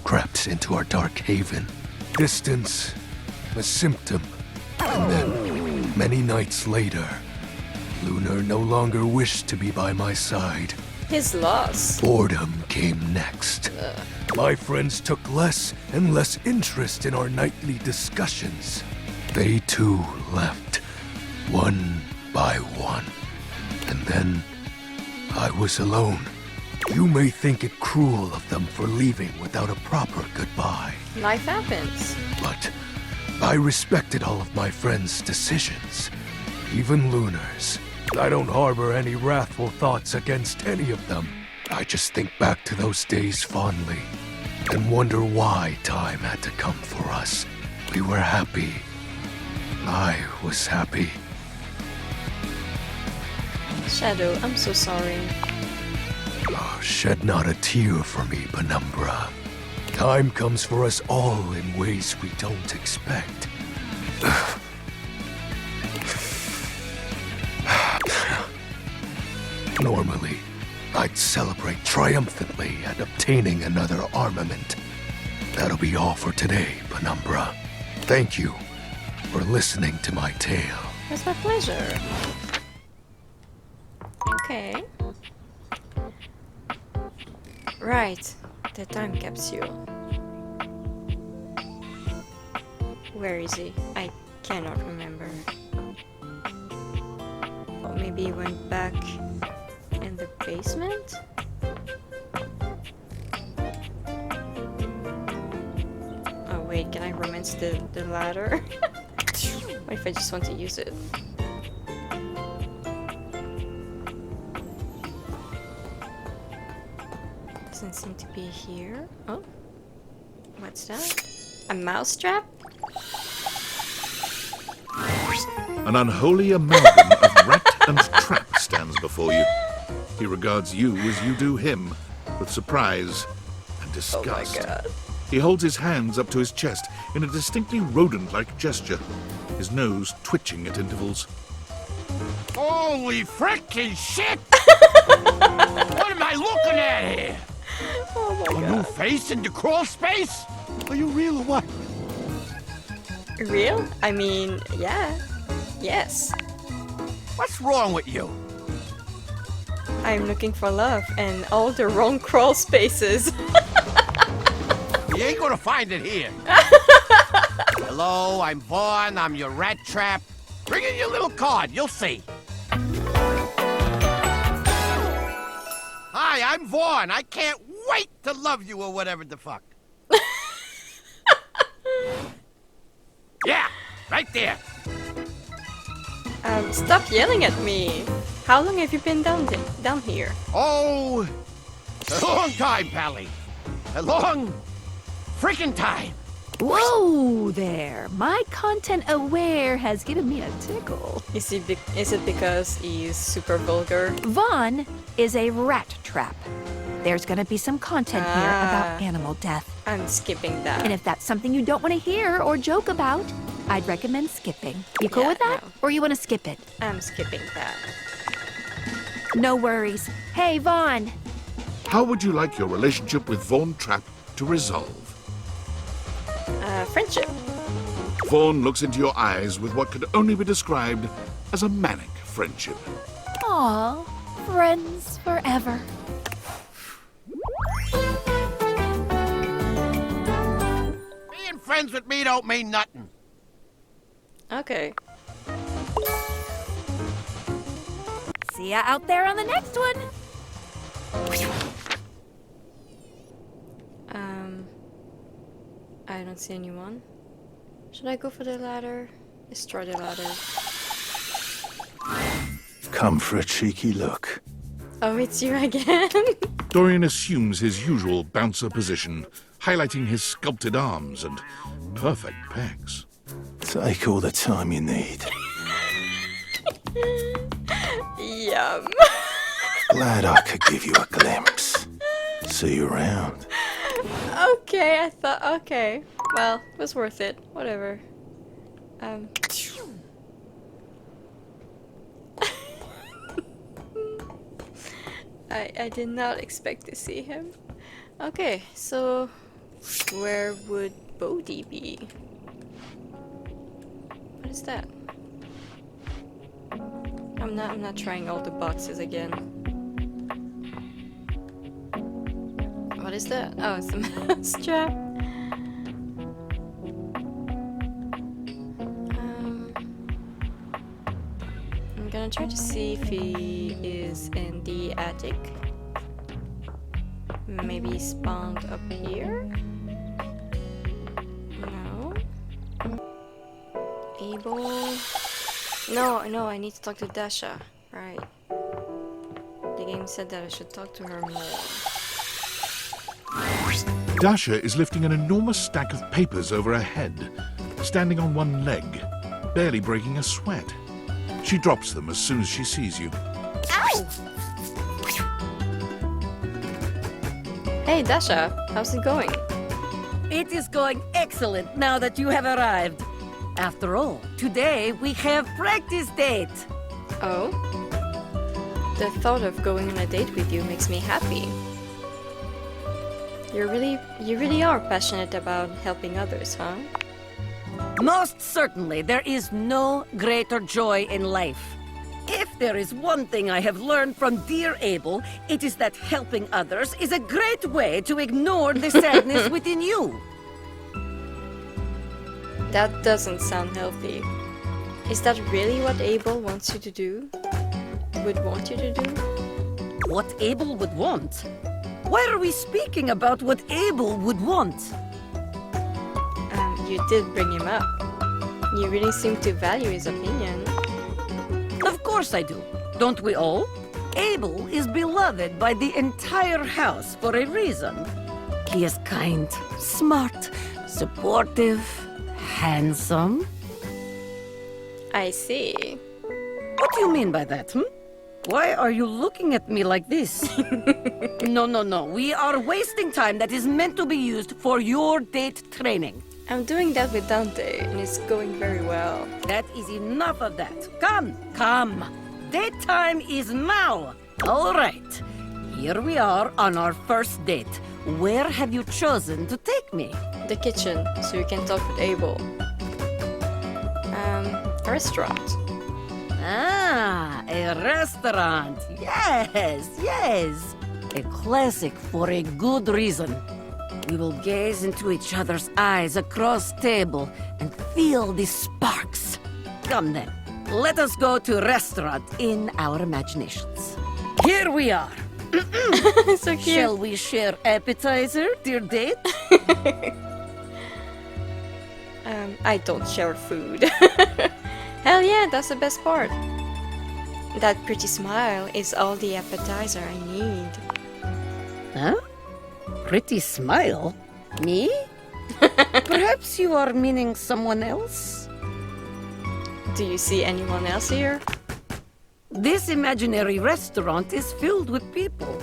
crept into our dark haven. Distance, a symptom. And then, many nights later, Lunar no longer wished to be by my side. His loss. Boredom came next. My friends took less and less interest in our nightly discussions. They too left, one by one. And then, I was alone. You may think it cruel of them for leaving without a proper goodbye. Life happens. But I respected all of my friends' decisions, even Lunar's. I don't harbor any wrathful thoughts against any of them. I just think back to those days fondly and wonder why time had to come for us. We were happy. I was happy. Shadow, I'm so sorry. Oh, shed not a tear for me, Penumbra. Time comes for us all in ways we don't expect. Normally, I'd celebrate triumphantly at obtaining another armament. That'll be all for today, Penumbra. Thank you for listening to my tale. It's my pleasure. Okay. Right, the time capsule. Where is he? I cannot remember. Oh, maybe he went back in the the basement? Oh wait, can I romance the ladder? What if I just want to use it? Doesn't seem to be here. Oh, what's that? A mousetrap? An unholy amalgam of rat and trap stands before you. He regards you as you do him, with surprise and disgust. Oh my god. He holds his hands up to his chest in a distinctly rodent-like gesture, his nose twitching at intervals. Holy frickin' shit! What am I looking at here? Oh my A god. new face in the crawl space? Are you real or what? Real? I mean, yeah. Yes. What's wrong with you? I'm looking for love and all the wrong crawl spaces. You ain't gonna find it here. Hello, I'm Vaughn. I'm your rat trap. Bring in your little card. You'll see. Hi, I'm Vaughn. I can't wait to love you or whatever the fuck. Yeah, right there. Stop yelling at me. How long have you been down here? Oh, a long time, Pally. A long freaking time. Whoa there! My content aware has given me a tickle. Is it because he's super vulgar? Vaughn is a rat trap. There's gonna be some content here about animal death. I'm skipping that. And if that's something you don't want to hear or joke about, I'd recommend skipping. You cool with that? No. Or you want to skip it? I'm skipping that. No worries. Hey, Vaughn! How would you like your relationship with Vaughn Trapp to resolve? Friendship. Vaughn looks into your eyes with what could only be described as a manic friendship. Aw, friends forever. Being friends with me don't mean nothing. Okay. See ya out there on the next one. I don't see anyone. Should I go for the ladder? Destroy the ladder. Come for a cheeky look. Oh, it's you again? Dorian assumes his usual bouncer position, highlighting his sculpted arms and perfect pecs. Take all the time you need. Yum. Glad I could give you a glimpse. See you around. Okay, I thought, okay. Well, it was worth it. Whatever. I did not expect to see him. Okay, so where would Bodhi be? What is that? I'm not trying all the boxes again. What is that? Oh, it's a mousetrap. I'm gonna try to see if he is in the attic. Maybe he spawned up here? No. Able. No, I need to talk to Dasha. Right. The game said that I should talk to her more. Dasha is lifting an enormous stack of papers over her head, standing on one leg, barely breaking a sweat. She drops them as soon as she sees you. Ow! Hey Dasha, how's it going? It is going excellent now that you have arrived. After all, today we have practice date. Oh? The thought of going on a date with you makes me happy. You really are passionate about helping others, huh? Most certainly, there is no greater joy in life. If there is one thing I have learned from dear Abel, it is that helping others is a great way to ignore the sadness within you. That doesn't sound healthy. Is that really what Abel wants you to do? Would want you to do? What Abel would want? Why are we speaking about what Abel would want? You did bring him up. You really seem to value his opinion. Of course I do. Don't we all? Abel is beloved by the entire house for a reason. He is kind, smart, supportive, handsome. I see. What do you mean by that, Why are you looking at me like this? No. We are wasting time that is meant to be used for your date training. I'm doing that with Dante, and it's going very well. That is enough of that. Come. Date time is now. All right. Here we are on our first date. Where have you chosen to take me? The kitchen, so you can talk with Abel. A restaurant. Ah, a restaurant. Yes. A classic for a good reason. We will gaze into each other's eyes across table and feel the sparks. Come then, let us go to restaurant in our imaginations. Here we are. So cute. Shall we share appetizer, dear date? I don't share food. Hell yeah, that's the best part. That pretty smile is all the appetizer I need. Huh? Pretty smile? Me? Perhaps you are meaning someone else? Do you see anyone else here? This imaginary restaurant is filled with people.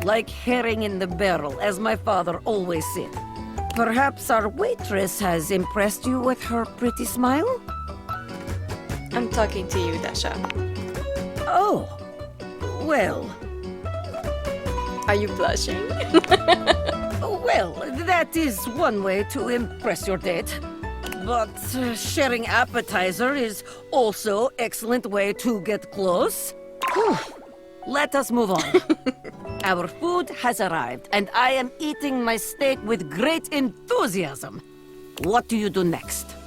Like herring in the barrel, as my father always said. Perhaps our waitress has impressed you with her pretty smile? I'm talking to you, Dasha. Oh, well. Are you blushing? Well, that is one way to impress your date. But sharing appetizer is also excellent way to get close. Whew. Let us move on. Our food has arrived, and I am eating my steak with great enthusiasm. What do you do next?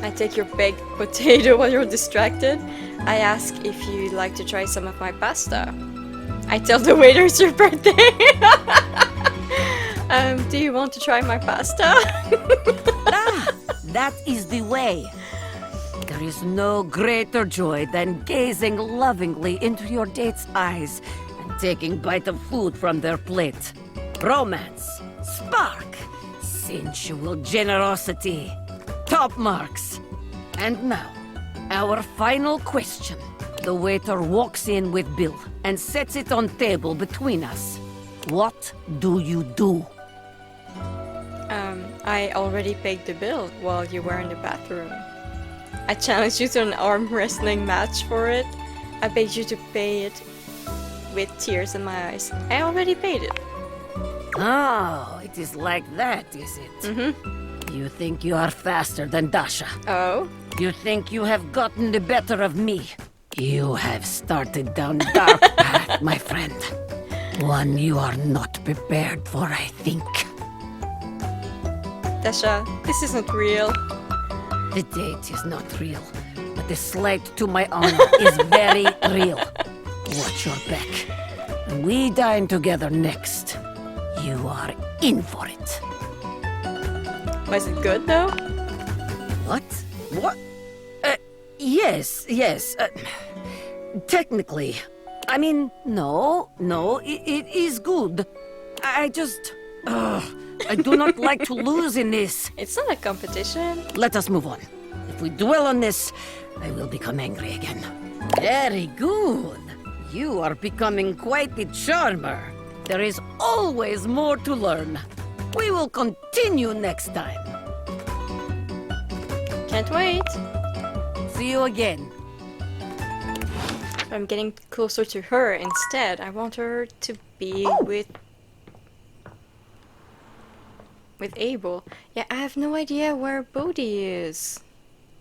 I take your baked potato while you're distracted. I ask if you'd like to try some of my pasta. I tell the waiter it's your birthday. Do you want to try my pasta? That is the way. There is no greater joy than gazing lovingly into your date's eyes and taking bite of food from their plate. Romance, spark, sensual generosity, top marks. And now, our final question. The waiter walks in with bill and sets it on table between us. What do you do? I already paid the bill while you were in the bathroom. I challenged you to an arm wrestling match for it. I begged you to pay it with tears in my eyes. I already paid it. Oh, it is like that, is it? Mm-hmm. You think you are faster than Dasha. Oh? You think you have gotten the better of me. You have started down dark path, my friend. One you are not prepared for, I think. Dasha, this isn't real. The date is not real, but the slight to my honor is very real. Watch your back. When we dine together next, you are in for it. Was it good, though? What? Yes. Technically. I mean, no, it is good. I do not like to lose in this. It's not a competition. Let us move on. If we dwell on this, I will become angry again. Very good. You are becoming quite the charmer. There is always more to learn. We will continue next time. Can't wait. See you again. I'm getting closer to her instead. I want her to be with Abel. Yeah, I have no idea where Bodhi is.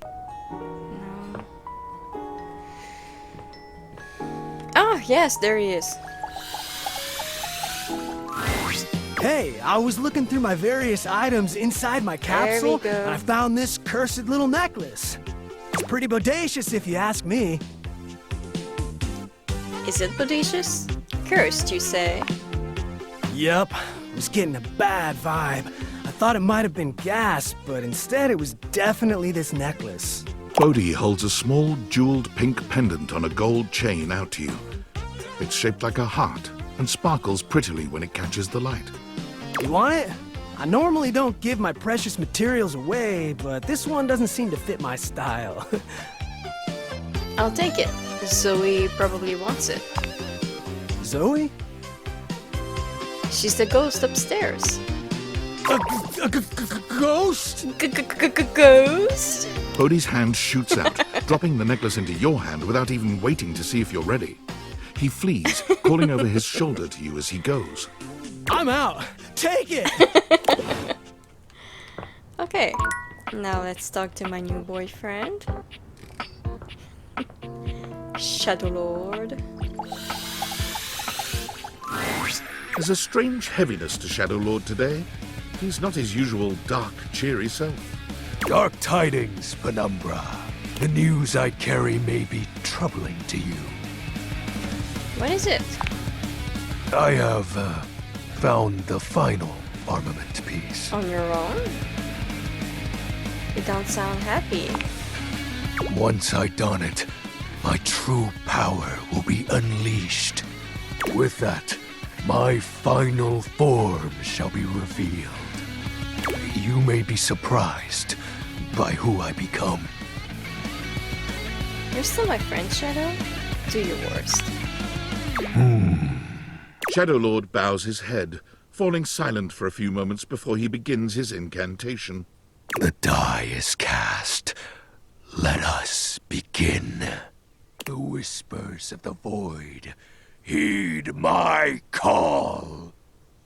No. Oh, yes, there he is. Hey, I was looking through my various items inside my capsule, There we go. and I found this cursed little necklace. It's pretty bodacious if you ask me. Is it bodacious? Cursed, you say? Yup, I was getting a bad vibe. I thought it might have been gas, but instead it was definitely this necklace. Bodhi holds a small jeweled pink pendant on a gold chain out to you. It's shaped like a heart and sparkles prettily when it catches the light. You want it? I normally don't give my precious materials away, but this one doesn't seem to fit my style. I'll take it. Zoe probably wants it. Zoe? She's the ghost upstairs. A ghost? Ghost? Bodhi's hand shoots out, dropping the necklace into your hand without even waiting to see if you're ready. He flees, calling over his shoulder to you as he goes. I'm out. Take it! Okay, now let's talk to my new boyfriend. Shadowlord. There's a strange heaviness to Shadowlord today. He's not his usual dark, cheery self. Dark tidings, Penumbra. The news I carry may be troubling to you. What is it? I have found the final armament piece. On your own? You don't sound happy. Once I don it, my true power will be unleashed. With that, my final form shall be revealed. You may be surprised by who I become. You're still my friend, Shadow. Do your worst. Shadowlord bows his head, falling silent for a few moments before he begins his incantation. The die is cast. Let us begin. The whispers of the void, heed my call.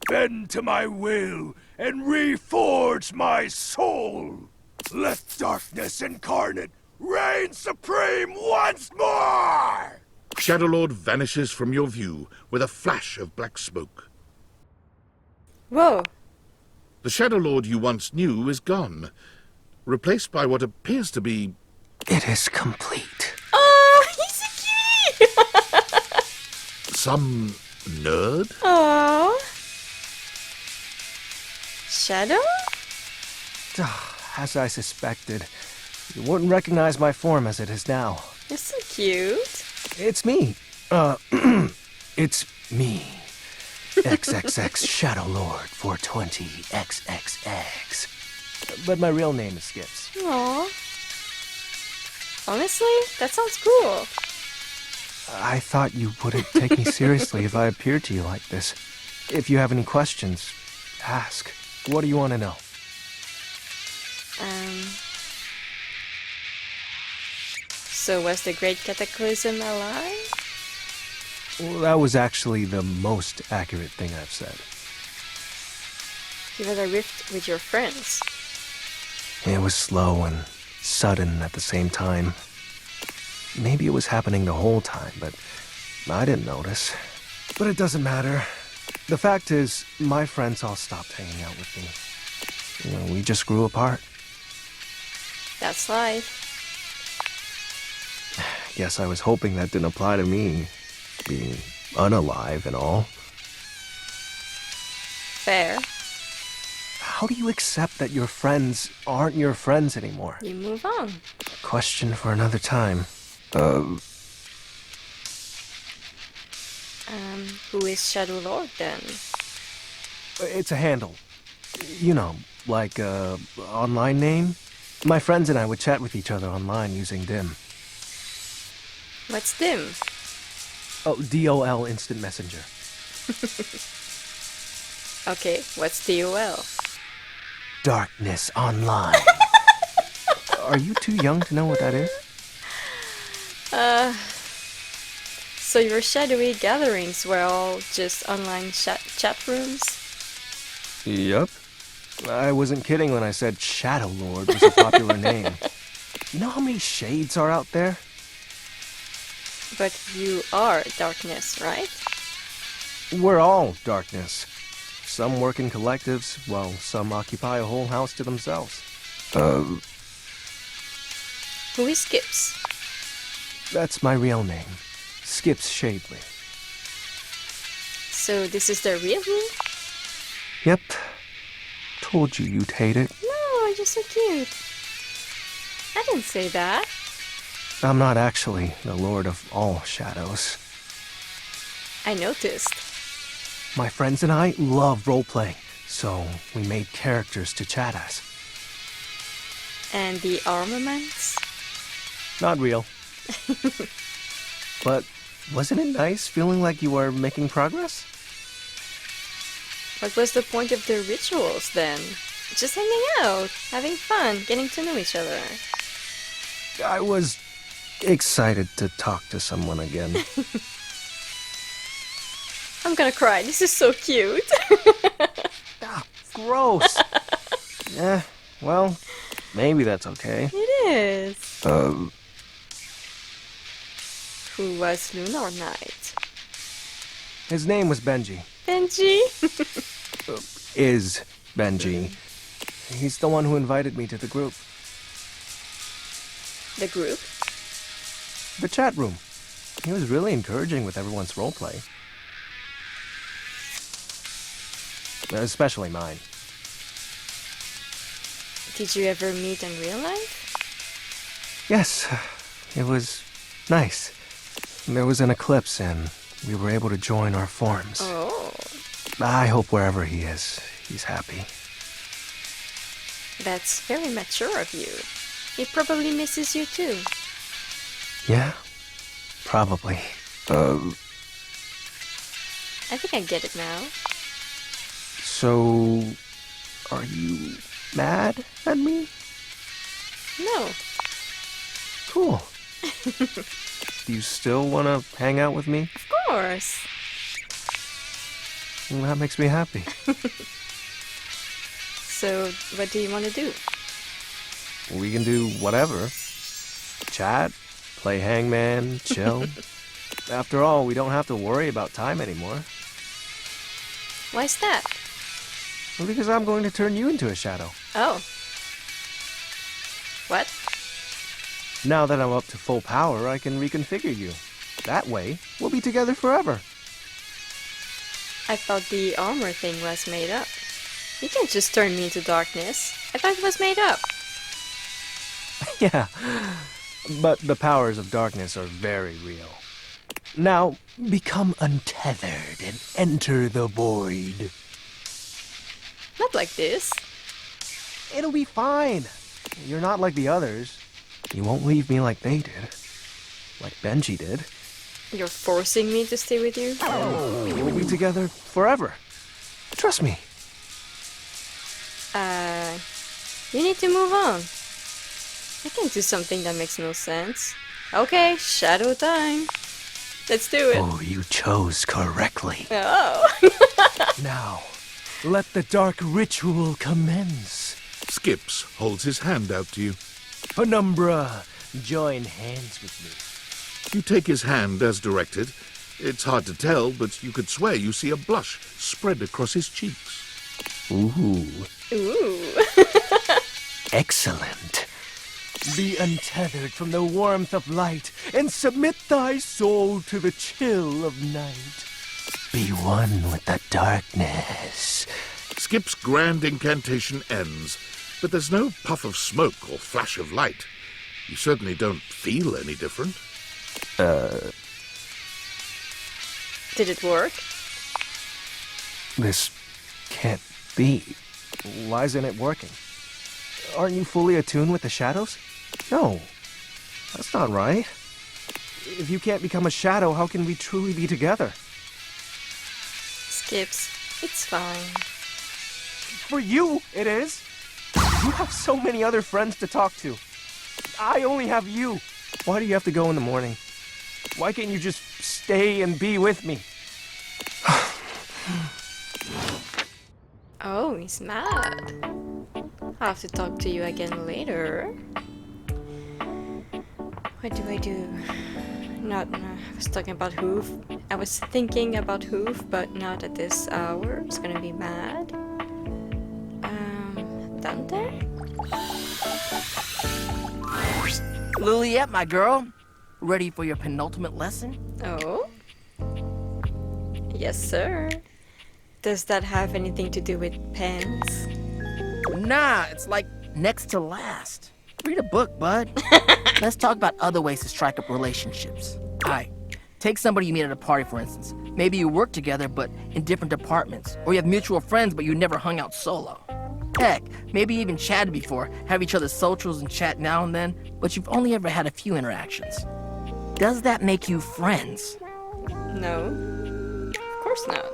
Bend to my will and reforge my soul. Let darkness incarnate reign supreme once more! Shadowlord vanishes from your view with a flash of black smoke. Whoa! The Shadowlord you once knew is gone, replaced by what appears to be... It is complete. Oh, he's a cutie! some nerd? Oh. Shadow? As I suspected, you wouldn't recognize my form as it is now. You're so cute. It's me. It's me. XXX Shadowlord 420 XXX. But my real name is Skips. Aww. Honestly, that sounds cool. I thought you wouldn't take me seriously if I appeared to you like this. If you have any questions, ask. What do you want to know? So was the Great Cataclysm a lie? Well, that was actually the most accurate thing I've said. You had a rift with your friends. It was slow and sudden at the same time. Maybe it was happening the whole time, but I didn't notice. But it doesn't matter. The fact is, my friends all stopped hanging out with me. You know, we just grew apart. That's life. Guess I was hoping that didn't apply to me, being unalive and all. Fair. How do you accept that your friends aren't your friends anymore? You move on. Question for another time. Who is Shadowlord then? It's a handle. You know, like online name. My friends and I would chat with each other online using DIM. What's Dim? Oh, DOL Instant Messenger. Okay, what's DOL? Darkness Online. Are you too young to know what that is? So your shadowy gatherings were all just online chat rooms? Yup. I wasn't kidding when I said Shadowlord was a popular name. You know how many shades are out there? But you are darkness, right? We're all darkness. Some work in collectives, while some occupy a whole house to themselves. Who is Skips? That's my real name. Skip's Shadley. So this is the real me? Yep. Told you you'd hate it. No, you're so cute. I didn't say that. I'm not actually the Lord of all Shadows. I noticed. My friends and I love role-playing, so we made characters to chat as. And the armaments? Not real. But wasn't it nice feeling like you were making progress? What was the point of the rituals then? Just hanging out, having fun, getting to know each other. I was excited to talk to someone again. I'm gonna cry, this is so cute. Gross. Yeah, well, maybe that's okay. It is. Who was Lunar Knight? His name was Benji. Benji? Is Benji. He's the one who invited me to the group. The group? The chat room. He was really encouraging with everyone's roleplay. Especially mine. Did you ever meet in real life? Yes, it was nice. There was an eclipse and we were able to join our forms. Oh. I hope wherever he is, he's happy. That's very mature of you. He probably misses you too. Yeah, probably. I think I get it now. So, are you mad at me? No. Cool. Do you still want to hang out with me? Of course. Well, that makes me happy. So, what do you want to do? We can do whatever. Chat, play hangman, chill. After all, we don't have to worry about time anymore. Why's that? Well, because I'm going to turn you into a shadow. Oh. What? Now that I'm up to full power, I can reconfigure you. That way, we'll be together forever. I thought the armor thing was made up. You can't just turn me into darkness. I thought it was made up. Yeah, but the powers of darkness are very real. Now, become untethered and enter the void. Not like this. It'll be fine. You're not like the others. You won't leave me like they did. Like Benji did. You're forcing me to stay with you? We'll be together forever. Trust me. You need to move on. I can't do something that makes no sense. Okay, shadow time. Let's do it. Oh, you chose correctly. Oh. Now, let the dark ritual commence. Skips holds his hand out to you. Penumbra, join hands with me. You take his hand as directed. It's hard to tell, but you could swear you see a blush spread across his cheeks. Ooh. Ooh. Excellent. Be untethered from the warmth of light and submit thy soul to the chill of night. Be one with the darkness. Skip's grand incantation ends, but there's no puff of smoke or flash of light. You certainly don't feel any different. Did it work? This can't be. Why isn't it working? Aren't you fully attuned with the shadows? No, that's not right. If you can't become a shadow, how can we truly be together? Skips, it's fine. For you, it is. You have so many other friends to talk to. I only have you. Why do you have to go in the morning? Why can't you just stay and be with me? Oh, he's mad. I'll have to talk to you again later. What do I do? Not, I was talking about Hoof. I was thinking about Hoof, but not at this hour. It's gonna be mad. Dante? Liliette, my girl. Ready for your penultimate lesson? Oh? Yes, sir. Does that have anything to do with pens? Nah, it's like next to last. Read a book, bud. Let's talk about other ways to strike up relationships. Alright, take somebody you meet at a party, for instance. Maybe you work together, but in different departments. Or you have mutual friends, but you never hung out solo. Heck, maybe you even chatted before, have each other's socials and chat now and then, but you've only ever had a few interactions. Does that make you friends? No. Of course not.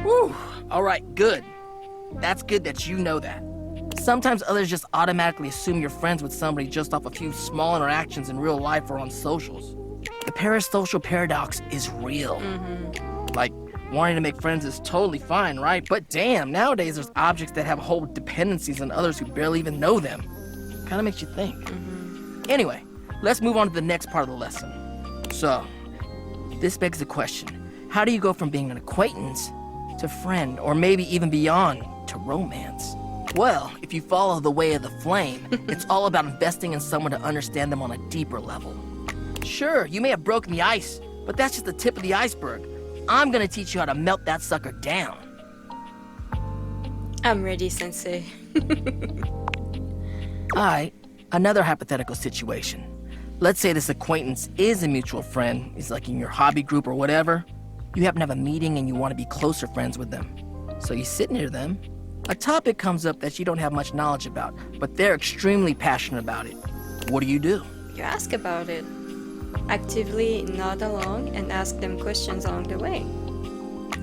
Whew. Alright, good. That's good that you know that. Sometimes others just automatically assume you're friends with somebody just off a few small interactions in real life or on socials. The parasocial paradox is real. Like, wanting to make friends is totally fine, right? But damn, nowadays there's objects that have whole dependencies on others who barely even know them. Kinda makes you think. Anyway, let's move on to the next part of the lesson. So, this begs the question. How do you go from being an acquaintance to friend, or maybe even beyond, to romance? Well, if you follow the way of the flame, it's all about investing in someone to understand them on a deeper level. Sure, you may have broken the ice, but that's just the tip of the iceberg. I'm gonna teach you how to melt that sucker down. I'm ready, Sensei. Alright, another hypothetical situation. Let's say this acquaintance is a mutual friend, is like in your hobby group or whatever. You happen to have a meeting and you want to be closer friends with them. So you sit near them. A topic comes up that you don't have much knowledge about, but they're extremely passionate about it. What do? You ask about it. Actively nod along and ask them questions along the way.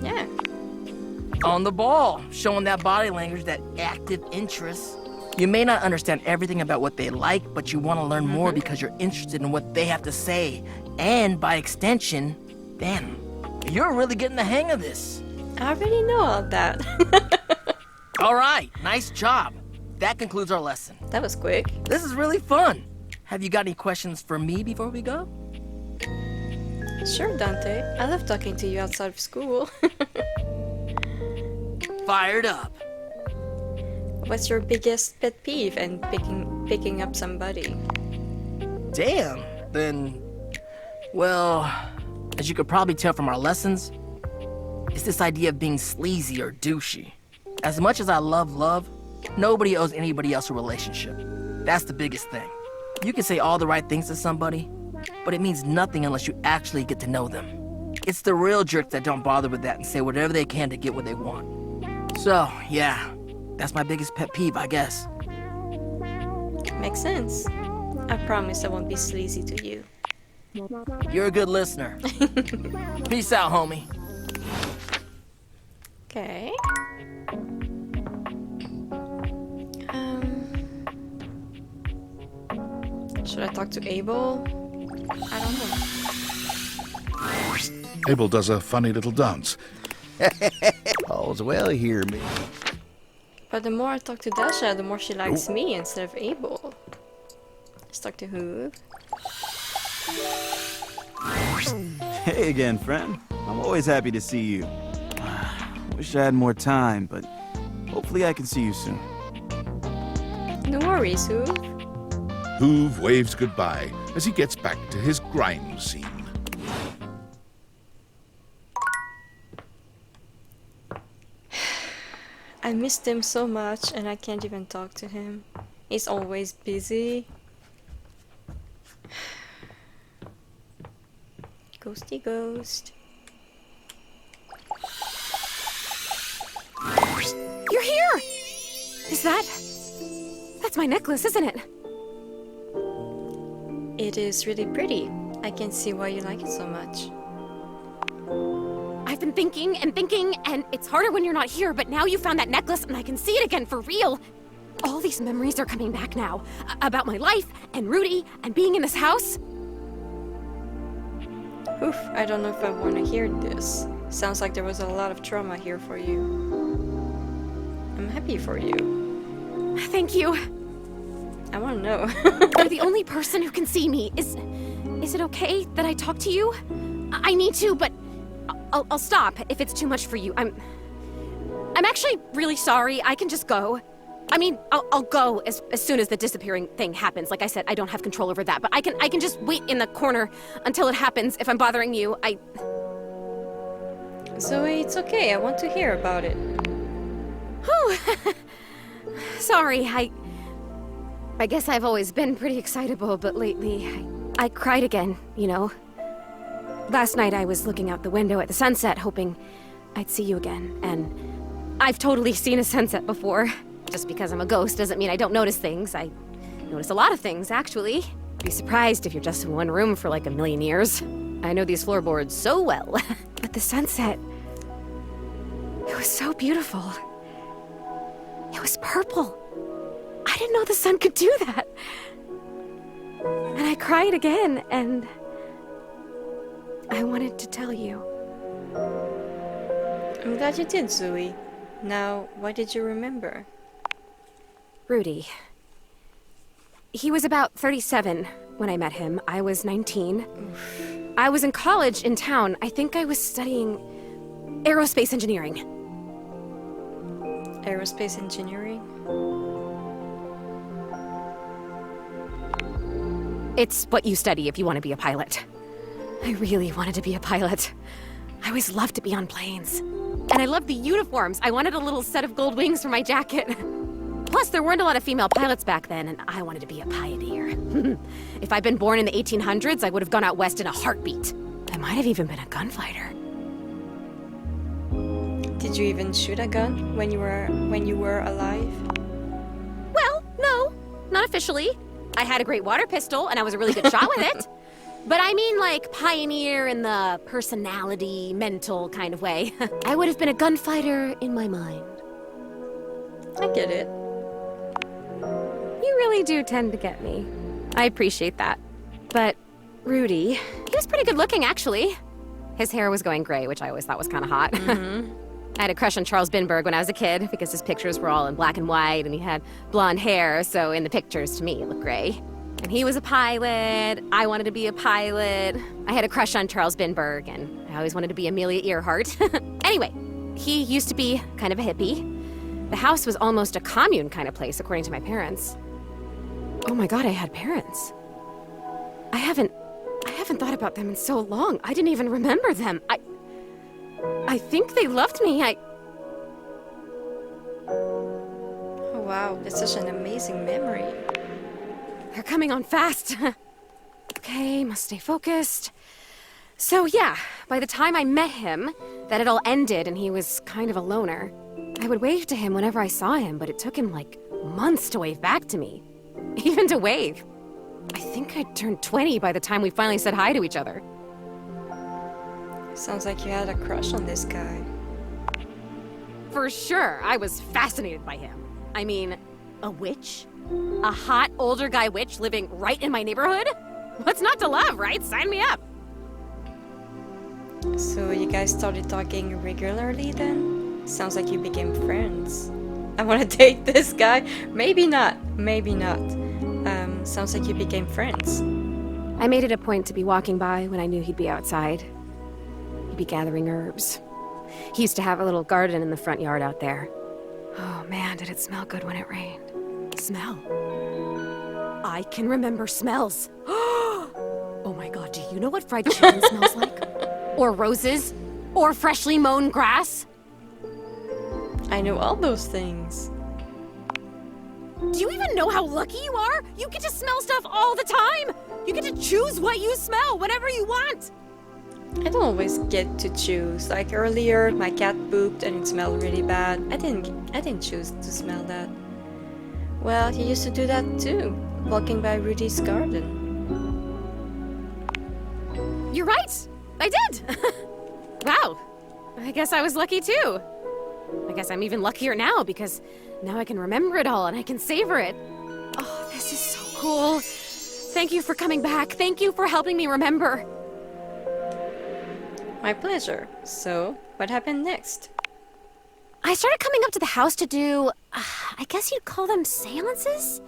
Yeah. On the ball, showing that body language, that active interest. You may not understand everything about what they like, but you want to learn more because you're interested in what they have to say. And by extension, them. You're really getting the hang of this. I already know all that. All right, nice job. That concludes our lesson. That was quick. This is really fun. Have you got any questions for me before we go? Sure, Dante. I love talking to you outside of school. Fired up. What's your biggest pet peeve in picking up somebody? Damn, then, well, as you could probably tell from our lessons, it's this idea of being sleazy or douchey. As much as I love love, nobody owes anybody else a relationship. That's the biggest thing. You can say all the right things to somebody, but it means nothing unless you actually get to know them. It's the real jerks that don't bother with that and say whatever they can to get what they want. So, yeah, that's my biggest pet peeve, I guess. Makes sense. I promise I won't be sleazy to you. You're a good listener. Peace out, homie. Okay. Should I talk to Abel? I don't know. Abel does a funny little dance. All's well here, me. But the more I talk to Dasha, the more she likes me instead of Abel. Let's talk to Hoove. Hey again, friend. I'm always happy to see you. Wish I had more time, but hopefully I can see you soon. No worries, Hoove. Hoove waves goodbye as he gets back to his grime scene. I missed him so much and I can't even talk to him. He's always busy. Ghosty ghost. You're here! That's my necklace, isn't it? It is really pretty. I can see why you like it so much. I've been thinking, and it's harder when you're not here, but now you found that necklace and I can see it again for real. All these memories are coming back now. About my life, and Rudy, and being in this house. Oof, I don't know if I want to hear this. Sounds like there was a lot of trauma here for you. I'm happy for you. Thank you. I want to know. You're the only person who can see me. Is it okay that I talk to you? I need to, but I'll stop if it's too much for you. I'm actually really sorry. I can just go. I mean, I'll go as soon as the disappearing thing happens. Like I said, I don't have control over that, but I can just wait in the corner until it happens if I'm bothering you. Zoe, it's okay. I want to hear about it. Whew. Sorry, I guess I've always been pretty excitable, but lately I cried again, you know. Last night I was looking out the window at the sunset, hoping I'd see you again, and I've totally seen a sunset before. Just because I'm a ghost doesn't mean I don't notice things. I notice a lot of things, actually. Be surprised if you're just in one room for like a million years. I know these floorboards so well. But the sunset, it was so beautiful. It was purple. I didn't know the sun could do that. And I cried again, and I wanted to tell you. I'm glad you did, Zoe. Now, what did you remember? Rudy. He was about 37 when I met him. I was 19. Oof. I was in college in town. I think I was studying aerospace engineering. Aerospace engineering? It's what you study if you want to be a pilot. I really wanted to be a pilot. I always loved to be on planes. And I loved the uniforms. I wanted a little set of gold wings for my jacket. Plus, there weren't a lot of female pilots back then, and I wanted to be a pioneer. If I'd been born in the 1800s, I would have gone out west in a heartbeat. I might have even been a gunfighter. Did you even shoot a gun when you were alive? Well, no, not officially. I had a great water pistol, and I was a really good shot with it. But I mean like pioneer in the personality, mental kind of way. I would have been a gunfighter in my mind. I get it. You really do tend to get me. I appreciate that. But Rudy, he was pretty good looking, actually. His hair was going gray, which I always thought was kind of hot. Mm-hmm. I had a crush on Charles Binberg when I was a kid because his pictures were all in black and white and he had blonde hair, so in the pictures, to me, it looked gray. And he was a pilot. I wanted to be a pilot. I had a crush on Charles Binberg, and I always wanted to be Amelia Earhart. Anyway, he used to be kind of a hippie. The house was almost a commune kind of place, according to my parents. Oh my God, I had parents. I haven't thought about them in so long. I didn't even remember them. I think they loved me. Oh wow, that's such an amazing memory. They're coming on fast. Okay, must stay focused. So yeah, by the time I met him, that had all ended and he was kind of a loner. I would wave to him whenever I saw him, but it took him like months to wave back to me. Even to wave. I think I'd turned 20 by the time we finally said hi to each other. Sounds like you had a crush on this guy. For sure, I was fascinated by him. I mean, a witch? A hot older guy witch living right in my neighborhood? What's not to love, right? Sign me up. So you guys started talking regularly then? Sounds like you became friends. I want to date this guy. Maybe not. Maybe not. Sounds like you became friends. I made it a point to be walking by when I knew he'd be outside. He'd be gathering herbs. He used to have a little garden in the front yard out there. Oh man, did it smell good when it rained. Smell. I can remember smells. Oh my God, do you know what fried chicken smells like? Or roses? Or freshly mown grass? I know all those things. Do you even know how lucky you are? You get to smell stuff all the time! You get to choose what you smell whenever you want! I don't always get to choose. Like earlier, my cat pooped and it smelled really bad. I didn't choose to smell that. Well, you used to do that too, walking by Rudy's garden. You're right! I did! Wow, I guess I was lucky too. I guess I'm even luckier now because now I can remember it all and I can savor it. Oh, this is so cool. Thank you for coming back. Thank you for helping me remember. My pleasure. So, what happened next? I started coming up to the house to do, I guess you'd call them seances?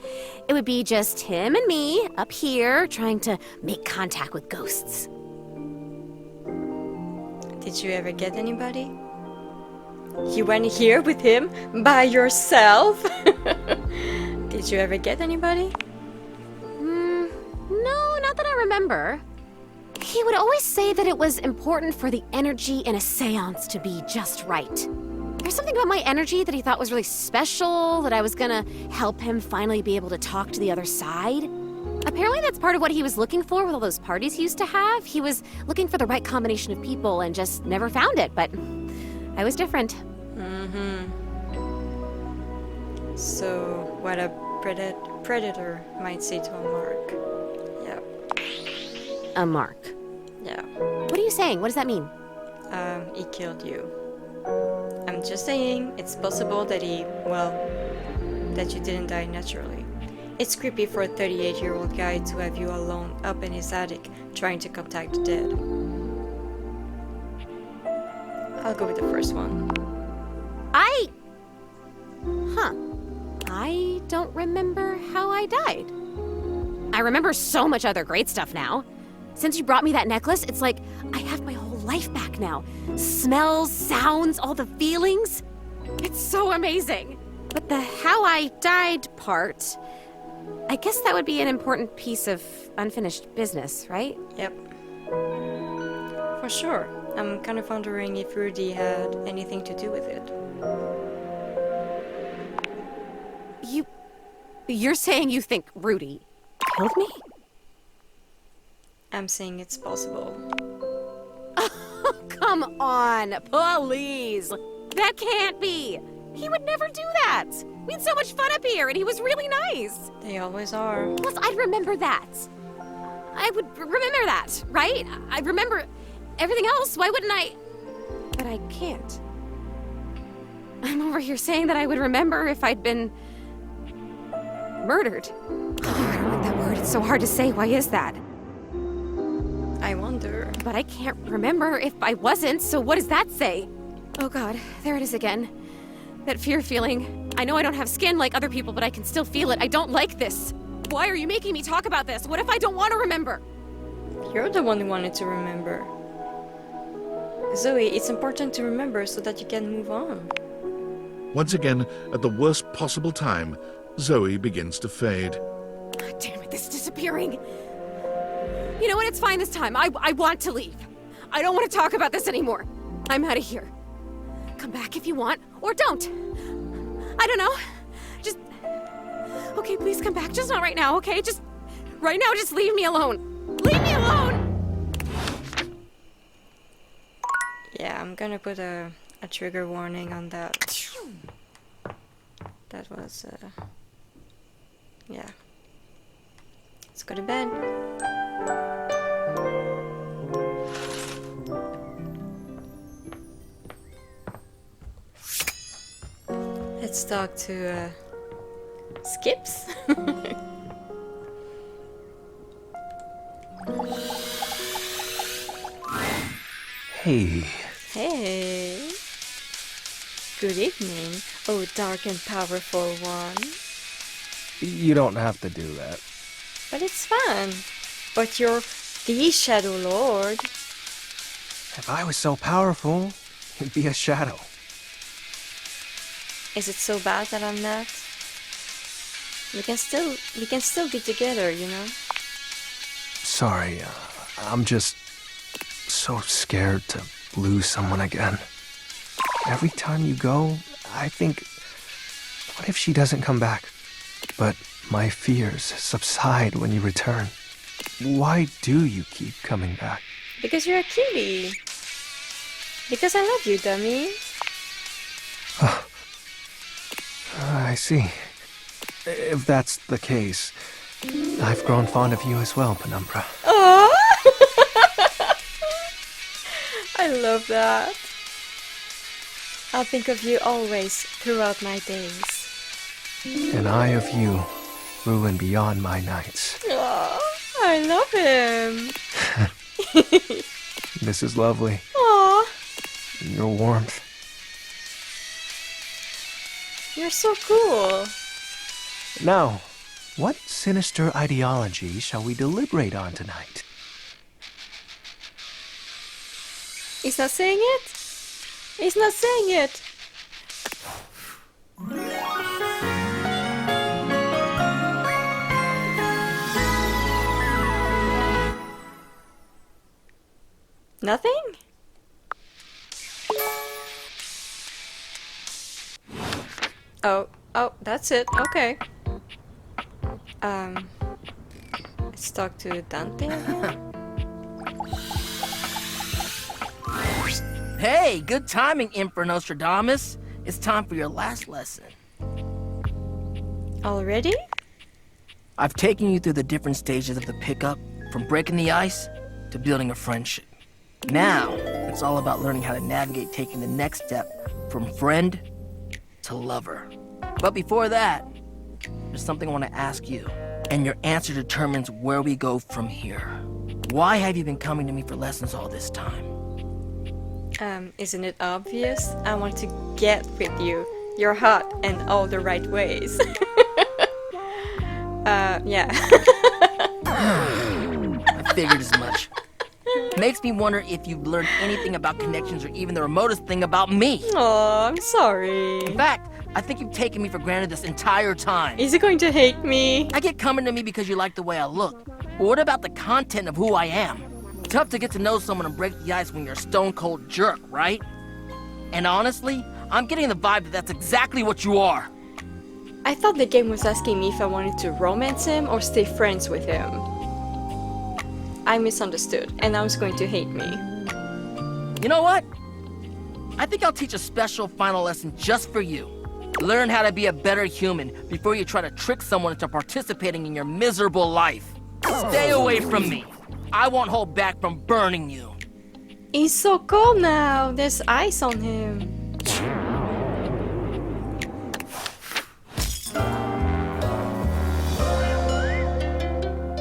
It would be just him and me up here trying to make contact with ghosts. Did you ever get anybody? You went here with him by yourself? Did you ever get anybody? No, not that I remember. He would always say that it was important for the energy in a seance to be just right. There's something about my energy that he thought was really special, that I was gonna help him finally be able to talk to the other side. Apparently that's part of what he was looking for with all those parties he used to have. He was looking for the right combination of people and just never found it, but I was different. So, what a predator might say to a mark. Yeah. A mark? Yeah. What are you saying? What does that mean? He killed you. I'm just saying, it's possible that that you didn't die naturally. It's creepy for a 38-year-old guy to have you alone up in his attic trying to contact the dead. I'll go with the first one. I don't remember how I died. I remember so much other great stuff now. Since you brought me that necklace, it's like I have my whole life back now. Smells, sounds, all the feelings. It's so amazing. But the how I died part, I guess that would be an important piece of unfinished business, right? Yep. For sure. I'm kind of wondering if Rudy had anything to do with it. You're saying you think Rudy killed me? I'm saying it's possible. Oh, come on, please. That can't be. He would never do that. We had so much fun up here, and he was really nice. They always are. Plus, I'd remember that. I would remember that, right? I'd remember everything else. Why wouldn't I? But I can't. I'm over here saying that I would remember if I'd been murdered. I don't like that word. It's so hard to say. Why is that? I wonder. But I can't remember if I wasn't, so what does that say? Oh god, there it is again. That fear feeling. I know I don't have skin like other people, but I can still feel it. I don't like this. Why are you making me talk about this? What if I don't want to remember? You're the one who wanted to remember. Zoe, it's important to remember so that you can move on. Once again, at the worst possible time, Zoe begins to fade. God damn it, this is disappearing. You know what? It's fine this time. I want to leave. I don't want to talk about this anymore. I'm out of here. Come back if you want, or don't. I don't know. Just... Okay, please come back. Just not right now, okay? Just... Right now, just leave me alone. Leave me alone! Yeah, I'm gonna put a trigger warning on that. That was, yeah. Let's go to bed. Let's talk to, Skips? Hey. Hey. Good evening, oh dark and powerful one. You don't have to do that. But it's fun. But you're the Shadowlord. If I was so powerful, you'd be a shadow. Is it so bad that I'm not? We can still be together, you know? Sorry, I'm just so scared to lose someone again. Every time you go, I think, what if she doesn't come back? But my fears subside when you return. Why do you keep coming back? Because you're a cutie. Because I love you, dummy. I see. If that's the case, I've grown fond of you as well, Penumbra. Oh! I love that. I'll think of you always throughout my days. And I of you through and beyond my nights. Oh, I love him. This is lovely. Aw, Your warmth. you're so cool. Now, what sinister ideology shall we deliberate on tonight? He's not saying it. He's not saying it. Nothing? Oh, that's it. Okay. Let's talk to Dante again. Hey, good timing, Emperor Nostradamus. It's time for your last lesson. Already? I've taken you through the different stages of the pickup, from breaking the ice to building a friendship. Now, it's all about learning how to navigate taking the next step from friend to lover. But before that, there's something I want to ask you, and your answer determines where we go from here. Why have you been coming to me for lessons all this time? Isn't it obvious? I want to get with you. You're hot in all the right ways. Yeah. I figured as much. Makes me wonder if you've learned anything about connections or even the remotest thing about me. Oh, I'm sorry. In fact, I think you've taken me for granted this entire time. Is he going to hate me? I get coming to me because you like the way I look. But what about the content of who I am? Tough to get to know someone and break the ice when you're a stone-cold jerk, right? And honestly, I'm getting the vibe that that's exactly what you are. I thought the game was asking me if I wanted to romance him or stay friends with him. I misunderstood, and now he's going to hate me. You know what? I think I'll teach a special final lesson just for you. Learn how to be a better human before you try to trick someone into participating in your miserable life. Stay away from me. I won't hold back from burning you. He's so cold now. There's ice on him.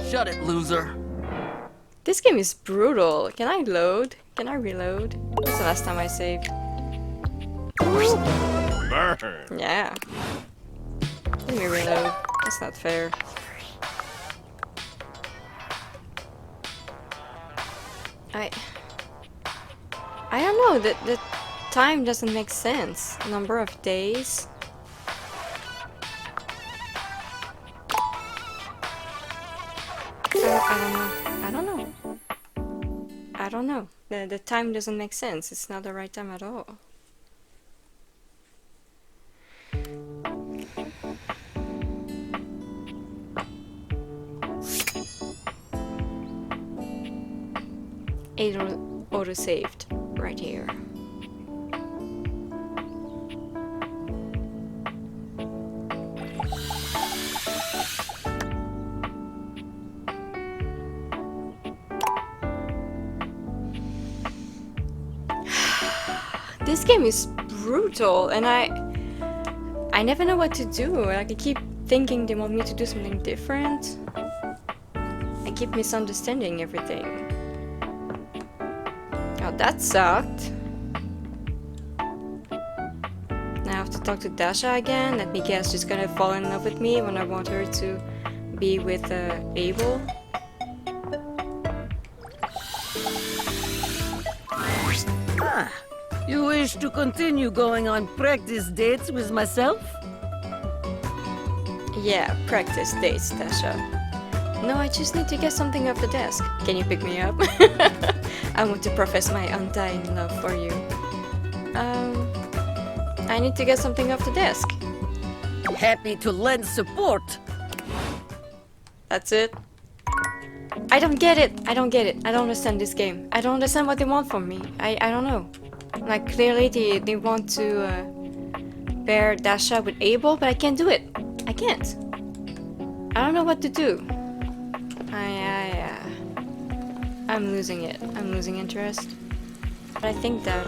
Shut it, loser. This game is brutal. Can I load? Can I reload? When's the last time I saved? Burn. Yeah. Let me reload. That's not fair. I don't know. The time doesn't make sense. Number of days. I don't know. The time doesn't make sense. It's not the right time at all. It auto-saved right here. This game is brutal, and I never know what to do. Like, I keep thinking they want me to do something different. I keep misunderstanding everything. Oh, that sucked. Now I have to talk to Dasha again. Let me guess, she's gonna fall in love with me when I want her to be with Abel. Ah, you wish to continue going on practice dates with myself? Yeah, practice dates, Dasha. No, I just need to get something off the desk. Can you pick me up? I want to profess my undying love for you. I need to get something off the desk. Happy to lend support. That's it. I don't get it. I don't get it. I don't understand this game. I don't understand what they want from me. I don't know. Like, clearly they want to pair Dasha with Abel, but I can't do it. I can't. I don't know what to do. I'm losing it. I'm losing interest. But I think that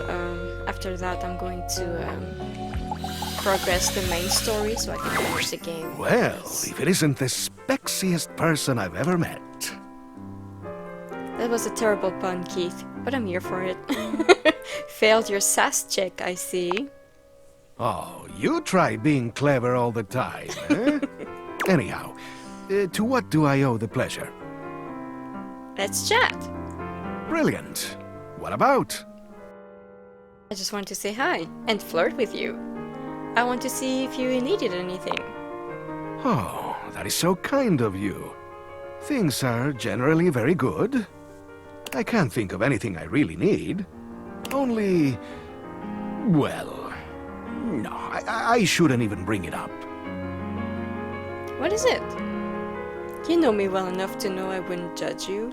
after that I'm going to progress the main story so I can finish the game. Well, if it isn't the spexiest person I've ever met. That was a terrible pun, Keith, but I'm here for it. Failed your sass check, I see. Oh, you try being clever all the time, eh? Anyhow, to what do I owe the pleasure? Let's chat. Brilliant. What about? I just want to say hi and flirt with you. I want to see if you needed anything. Oh, that is so kind of you. Things are generally very good. I can't think of anything I really need. Only... well... no, I shouldn't even bring it up. What is it? You know me well enough to know I wouldn't judge you.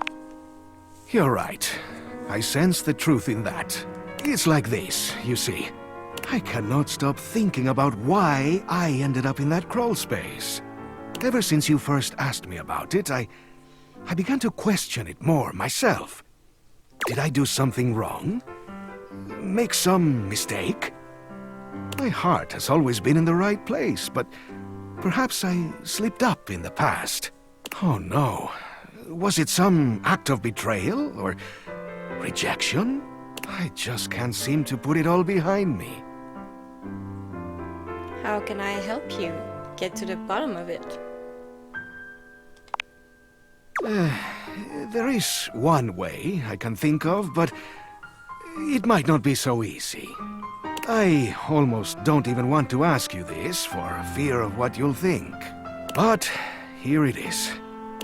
You're right. I sense the truth in that. It's like this, you see. I cannot stop thinking about why I ended up in that crawl space. Ever since you first asked me about it, I began to question it more myself. Did I do something wrong? Make some mistake? My heart has always been in the right place, but perhaps I slipped up in the past. Oh no. Was it some act of betrayal or rejection? I just can't seem to put it all behind me. How can I help you get to the bottom of it? There is one way I can think of, but it might not be so easy. I almost don't even want to ask you this for fear of what you'll think. But here it is.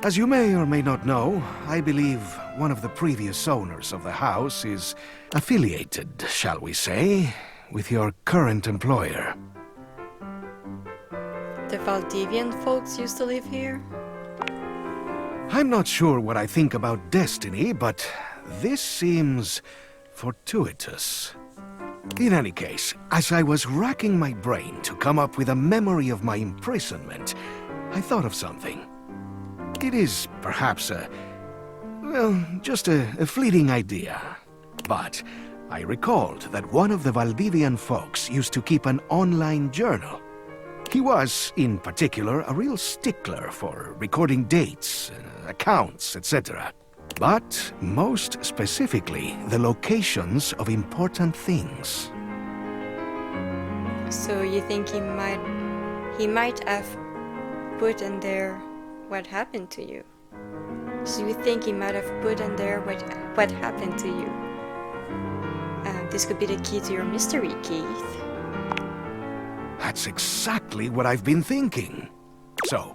As you may or may not know, I believe one of the previous owners of the house is affiliated, shall we say, with your current employer. The Valdivian folks used to live here? I'm not sure what I think about destiny, but this seems fortuitous. In any case, as I was racking my brain to come up with a memory of my imprisonment, I thought of something. It is perhaps just a fleeting idea. But I recalled that one of the Valdivian folks used to keep an online journal. He was, in particular, a real stickler for recording dates, accounts, etc. But most specifically, the locations of important things. So you think he might have put in there what happened to you? So you think he might have put in there what happened to you? This could be the key to your mystery, Keith. That's exactly what I've been thinking. So,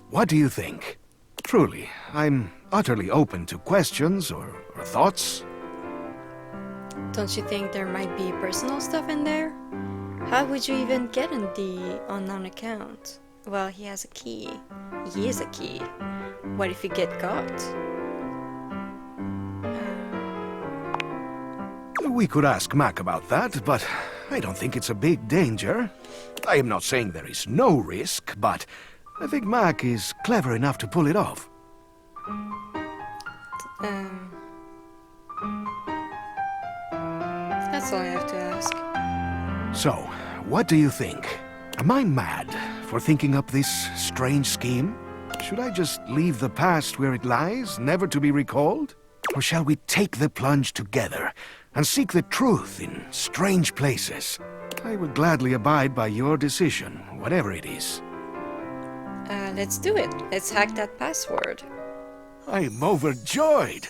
what do you think? Truly, I'm utterly open to questions or thoughts. Don't you think there might be personal stuff in there? How would you even get in the unknown account? Well, he has a key. He is a key. What if you get caught? We could ask Mac about that, but I don't think it's a big danger. I am not saying there is no risk, but I think Mac is clever enough to pull it off. That's all I have to ask. So, what do you think? Am I mad for thinking up this strange scheme? Should I just leave the past where it lies, never to be recalled? Or shall we take the plunge together and seek the truth in strange places? I would gladly abide by your decision, whatever it is. Let's do it. Let's hack that password. I'm overjoyed.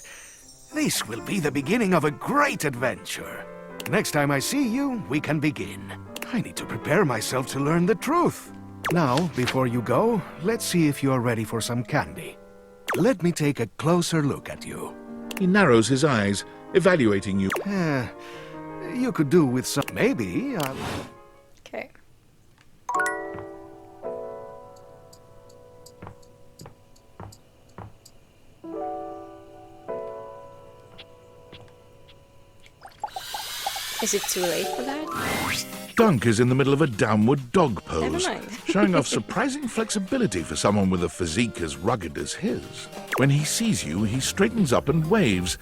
This will be the beginning of a great adventure. Next time I see you, we can begin. I need to prepare myself to learn the truth. Now, before you go, let's see if you're ready for some candy. Let me take a closer look at you. He narrows his eyes, evaluating you. You could do with some... maybe, Okay. Is it too late for that? Dunk is in the middle of a downward dog pose, Never mind. showing off surprising flexibility for someone with a physique as rugged as his. When he sees you, he straightens up and waves,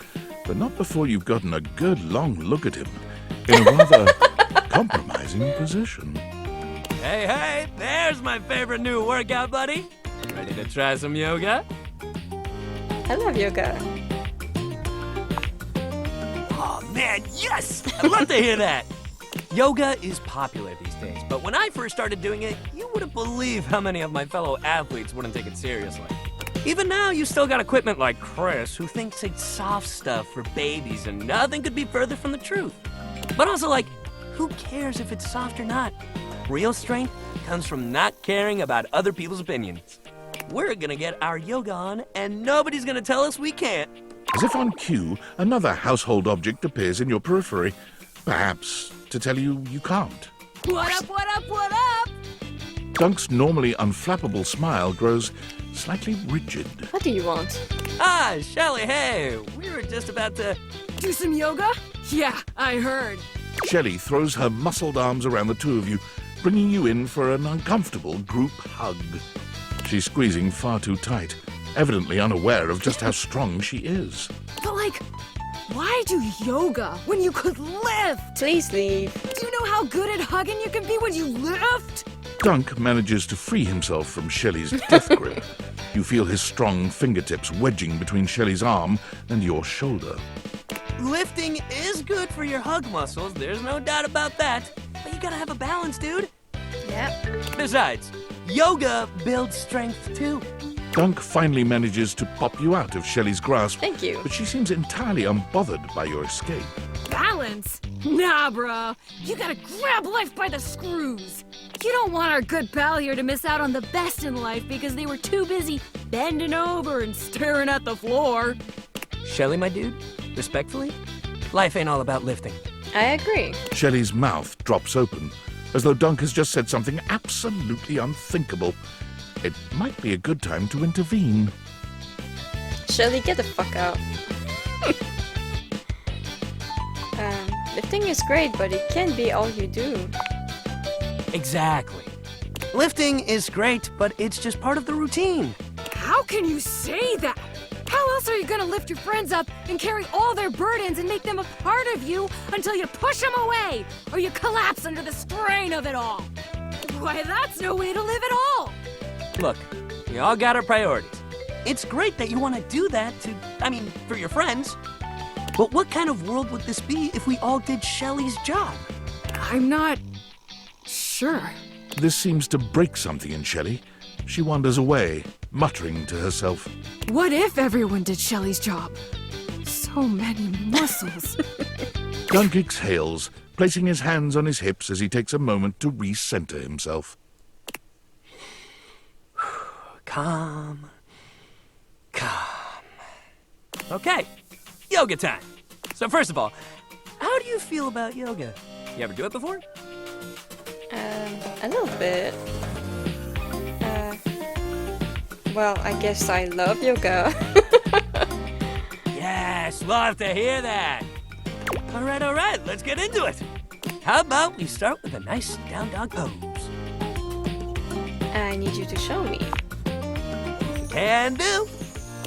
but not before you've gotten a good long look at him, in a rather compromising position. Hey, hey, there's my favorite new workout buddy. Ready to try some yoga? I love yoga. Oh man, yes! I'd love to hear that. Yoga is popular these days, but when I first started doing it, you wouldn't believe how many of my fellow athletes wouldn't take it seriously. Even now, you still got equipment like Chris, who thinks it's soft stuff for babies, and nothing could be further from the truth. But also, like, who cares if it's soft or not? real strength comes from not caring about other people's opinions. We're gonna get our yoga on, and nobody's gonna tell us we can't. As if on cue, another household object appears in your periphery, perhaps to tell you you can't. What up, what up, what up? Dunk's normally unflappable smile grows slightly rigid. What do you want? Ah, Shelly, hey, we were just about to... Do some yoga? Yeah, I heard. Shelley throws her muscled arms around the two of you, bringing you in for an uncomfortable group hug. She's squeezing far too tight, evidently unaware of just how strong she is. But like, why do yoga when you could lift? Please leave. Do you know how good at hugging you can be when you lift? Dunk manages to free himself from Shelley's death grip. You feel his strong fingertips wedging between Shelley's arm and your shoulder. Lifting is good for your hug muscles, there's no doubt about that. But you gotta have a balance, dude. Yep. Besides, yoga builds strength too. Dunk finally manages to pop you out of Shelley's grasp. Thank you. But she seems entirely unbothered by your escape. Balance? Nah, bro. You gotta grab life by the screws. You don't want our good pal here to miss out on the best in life because they were too busy bending over and staring at the floor. Shelly, my dude, respectfully, life ain't all about lifting. I agree. Shelley's mouth drops open, as though Dunk has just said something absolutely unthinkable. It might be a good time to intervene. Shelly, get the fuck out. Lifting is great, but it can't be all you do. Exactly. Lifting is great, but it's just part of the routine. How can you say that? How else are you gonna lift your friends up and carry all their burdens and make them a part of you until you push them away or you collapse under the strain of it all? Why, that's no way to live at all. Look, we all got our priorities. It's great that you want to do that for your friends. But what kind of world would this be if we all did Shelly's job? I'm not sure. This seems to break something in Shelley. She wanders away, muttering to herself. What if everyone did Shelly's job? So many muscles. Dunk exhales, placing his hands on his hips as he takes a moment to recenter himself. Calm. Okay, yoga time. So first of all, how do you feel about yoga? You ever do it before? A little bit. Well, I guess I love yoga. Yes, we'll have to hear that. All right, let's get into it. How about we start with a nice down dog pose? I need you to show me. Can do.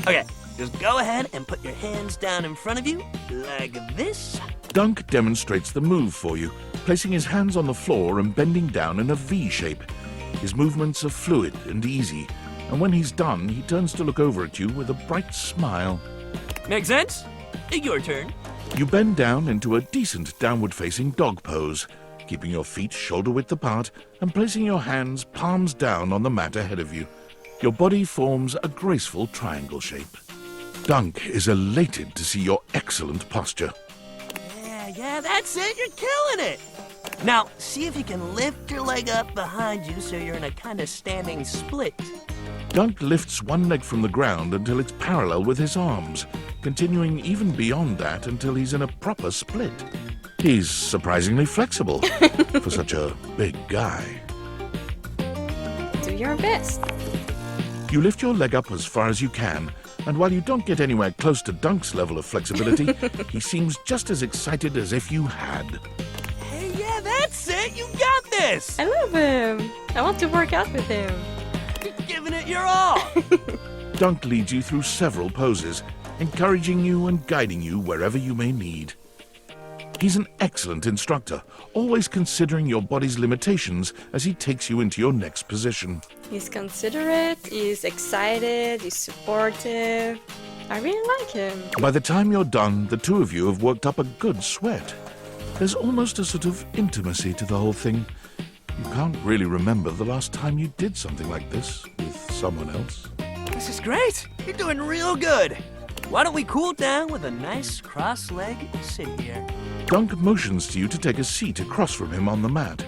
Okay, just go ahead and put your hands down in front of you, like this. Dunk demonstrates the move for you, placing his hands on the floor and bending down in a V shape. His movements are fluid and easy, and when he's done, he turns to look over at you with a bright smile. Make sense? Your turn. You bend down into a decent downward-facing dog pose, keeping your feet shoulder-width apart and placing your hands palms down on the mat ahead of you. Your body forms a graceful triangle shape. Dunk is elated to see your excellent posture. Yeah, that's it. You're killing it. Now, see if you can lift your leg up behind you so you're in a kind of standing split. Dunk lifts one leg from the ground until it's parallel with his arms, continuing even beyond that until he's in a proper split. He's surprisingly flexible for such a big guy. Do your best. You lift your leg up as far as you can, and while you don't get anywhere close to Dunk's level of flexibility, he seems just as excited as if you had. Hey, yeah, that's it. You got this. I love him. I want to work out with him. You're giving it your all. Dunk leads you through several poses, encouraging you and guiding you wherever you may need. He's an excellent instructor, always considering your body's limitations as he takes you into your next position. He's considerate, he's excited, he's supportive. I really like him. By the time you're done, the two of you have worked up a good sweat. There's almost a sort of intimacy to the whole thing. You can't really remember the last time you did something like this with someone else. This is great. You're doing real good. Why don't we cool down with a nice cross-legged sit here? Dunk motions to you to take a seat across from him on the mat.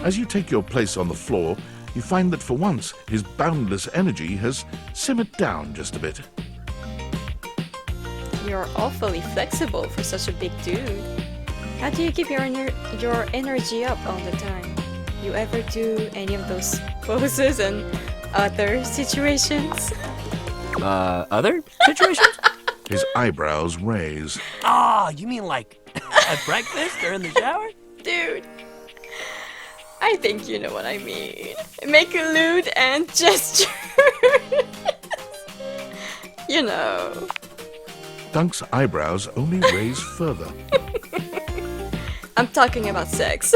As you take your place on the floor, you find that for once his boundless energy has simmered down just a bit. You're awfully flexible for such a big dude. How do you keep your energy up all the time? You ever do any of those poses and other situations? Other situations? His eyebrows raise. Ah, you mean like at breakfast or in the shower? Dude, I think you know what I mean. Make a lewd and gesture. You know. Dunk's eyebrows only raise further. I'm talking about sex.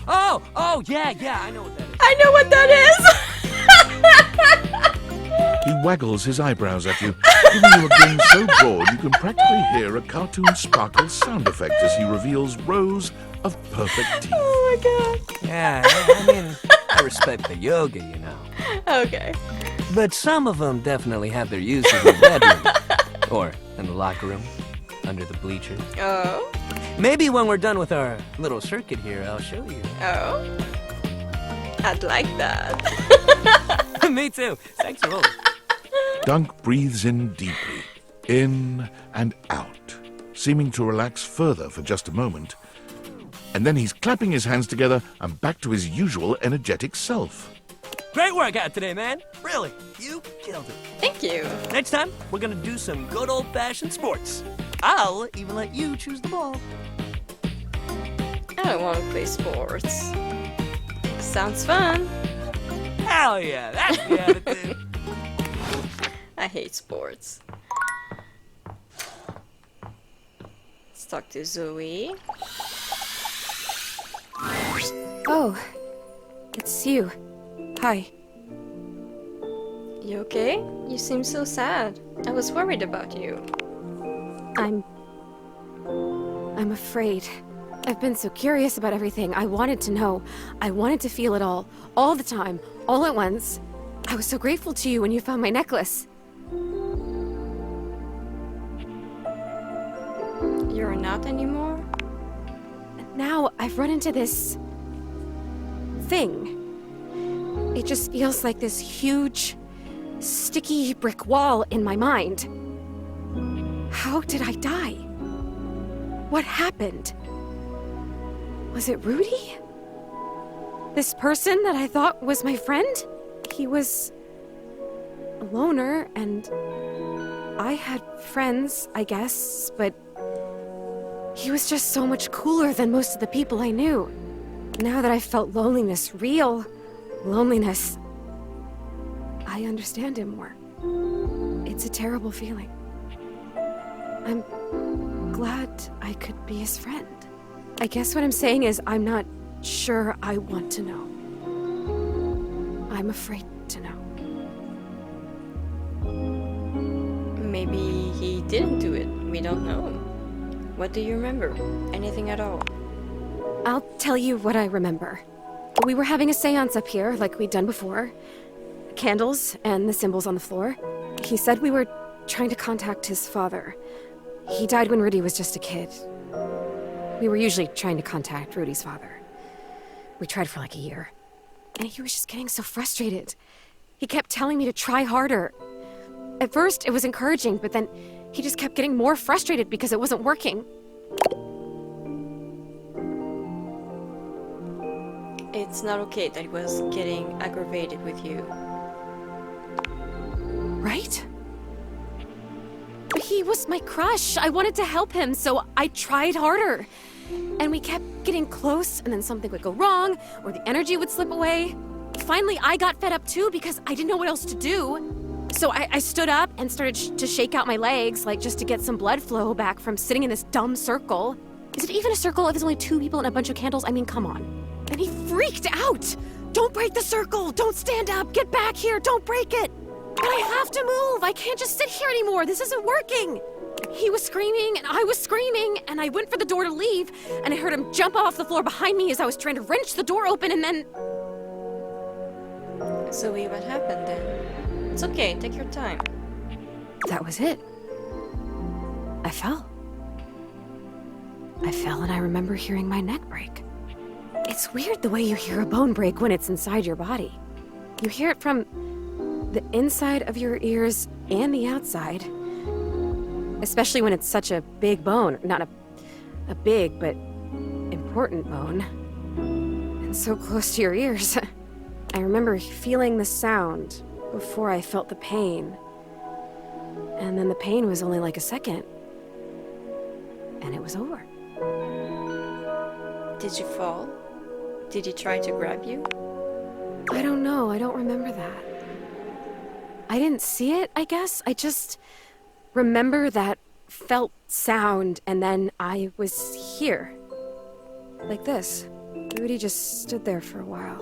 Oh, yeah, I know what that is. I know what that is! He waggles his eyebrows at you, giving you a grin so broad you can practically hear a cartoon sparkle sound effect as he reveals rows of perfect teeth. Oh my god. Yeah, I mean, I respect the yoga, you know. Okay. But some of them definitely have their uses in the bedroom. Or in the locker room, under the bleachers. Oh? Maybe when we're done with our little circuit here, I'll show you. Oh? I'd like that. Me too. Thanks for rolling. Dunk breathes in deeply, in and out, seeming to relax further for just a moment. And then he's clapping his hands together and back to his usual energetic self. Great workout today, man. Really, you killed it. Thank you. Next time, we're gonna do some good old-fashioned sports. I'll even let you choose the ball. I don't want to play sports. Sounds fun. Hell yeah, that's the attitude. I hate sports. Let's talk to Zoe. Oh, it's you. Hi. You okay? You seem so sad. I was worried about you. I'm afraid. I've been so curious about everything. I wanted to know. I wanted to feel it all the time, all at once. I was so grateful to you when you found my necklace. You're not anymore? Now I've run into this thing. It just feels like this huge, sticky brick wall in my mind. How did I die? What happened? Was it Rudy? This person that I thought was my friend? He was a loner, and I had friends, I guess, but he was just so much cooler than most of the people I knew. Now that I felt loneliness, real loneliness, I understand him more. It's a terrible feeling. I'm glad I could be his friend. I guess what I'm saying is I'm not sure I want to know. I'm afraid to know. Maybe he didn't do it. We don't know. What do you remember? Anything at all? I'll tell you what I remember. We were having a seance up here, like we'd done before. Candles and the symbols on the floor. He said we were trying to contact his father. He died when Rudy was just a kid. We were usually trying to contact Rudy's father. We tried for like a year. And he was just getting so frustrated. He kept telling me to try harder. At first, it was encouraging, but then he just kept getting more frustrated because it wasn't working. It's not okay that he was getting aggravated with you. Right? He was my crush. I wanted to help him, so I tried harder. And we kept getting close, and then something would go wrong, or the energy would slip away. Finally, I got fed up too because I didn't know what else to do. So I stood up and started to shake out my legs, like just to get some blood flow back from sitting in this dumb circle. Is it even a circle if there's only 2 people and a bunch of candles? I mean, come on. And he freaked out. Don't break the circle. Don't stand up. Get back here. Don't break it. But I have to move. I can't just sit here anymore. This isn't working. He was screaming and I was screaming, and I went for the door to leave, and I heard him jump off the floor behind me as I was trying to wrench the door open, and then... Zoe, what happened then? It's okay, take your time. That was it. I fell. And I remember hearing my neck break. It's weird the way you hear a bone break when it's inside your body. You hear it from the inside of your ears and the outside. Especially when it's such a big bone. Not a big, but important bone. And so close to your ears. I remember feeling the sound before I felt the pain. And then the pain was only like a second. And it was over. Did you fall? Did he try to grab you? I don't know. I don't remember that. I didn't see it, I guess. I just remember that felt sound, and then I was here. Like this. Rudy just stood there for a while.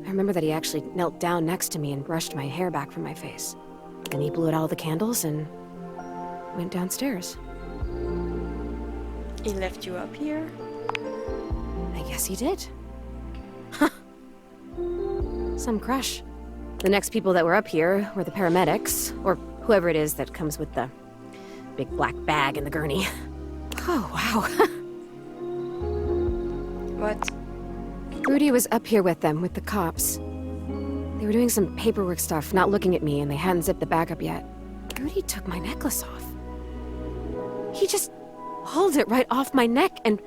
I remember that he actually knelt down next to me and brushed my hair back from my face. Then he blew out all the candles and went downstairs. He left you up here? I guess he did. Huh. Some crush. The next people that were up here were the paramedics, or whoever it is that comes with the big black bag and the gurney. Oh, wow. What? Rudy was up here with them, with the cops. They were doing some paperwork stuff, not looking at me, and they hadn't zipped the bag up yet. Rudy took my necklace off. He just pulled it right off my neck and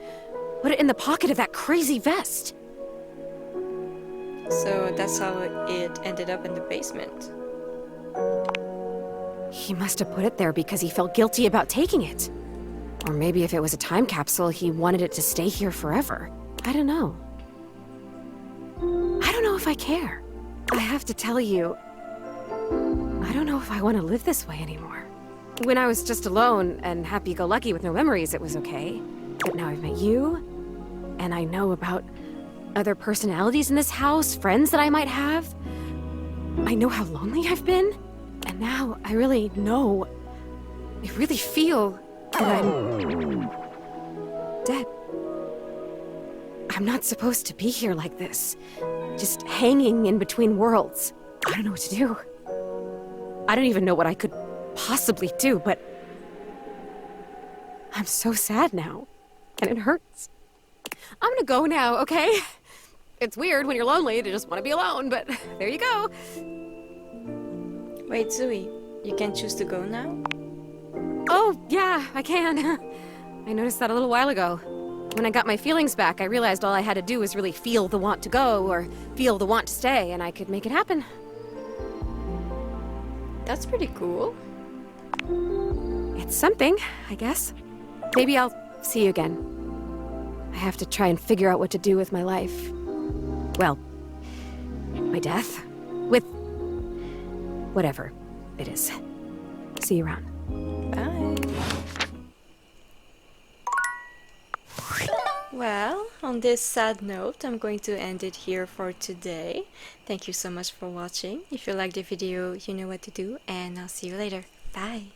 put it in the pocket of that crazy vest. So that's how it ended up in the basement. He must have put it there because he felt guilty about taking it. Or maybe if it was a time capsule, he wanted it to stay here forever. I don't know. I don't know if I care. I have to tell you, I don't know if I want to live this way anymore. When I was just alone and happy-go-lucky with no memories, it was okay. But now I've met you, and I know about other personalities in this house, friends that I might have. I know how lonely I've been, and now I really know, I really feel that I'm dead. I'm not supposed to be here like this, just hanging in between worlds. I don't know what to do. I don't even know what I could possibly do, but I'm so sad now, and it hurts. I'm gonna go now, okay? It's weird when you're lonely to just want to be alone, but there you go. Wait, Zoe, you can choose to go now? Oh, yeah, I can. I noticed that a little while ago. When I got my feelings back, I realized all I had to do was really feel the want to go or feel the want to stay, and I could make it happen. That's pretty cool. It's something, I guess. Maybe I'll see you again. I have to try and figure out what to do with my life. Well, my death. With whatever it is. See you around. Bye. Well, on this sad note, I'm going to end it here for today. Thank you so much for watching. If you liked the video, you know what to do, and I'll see you later. Bye.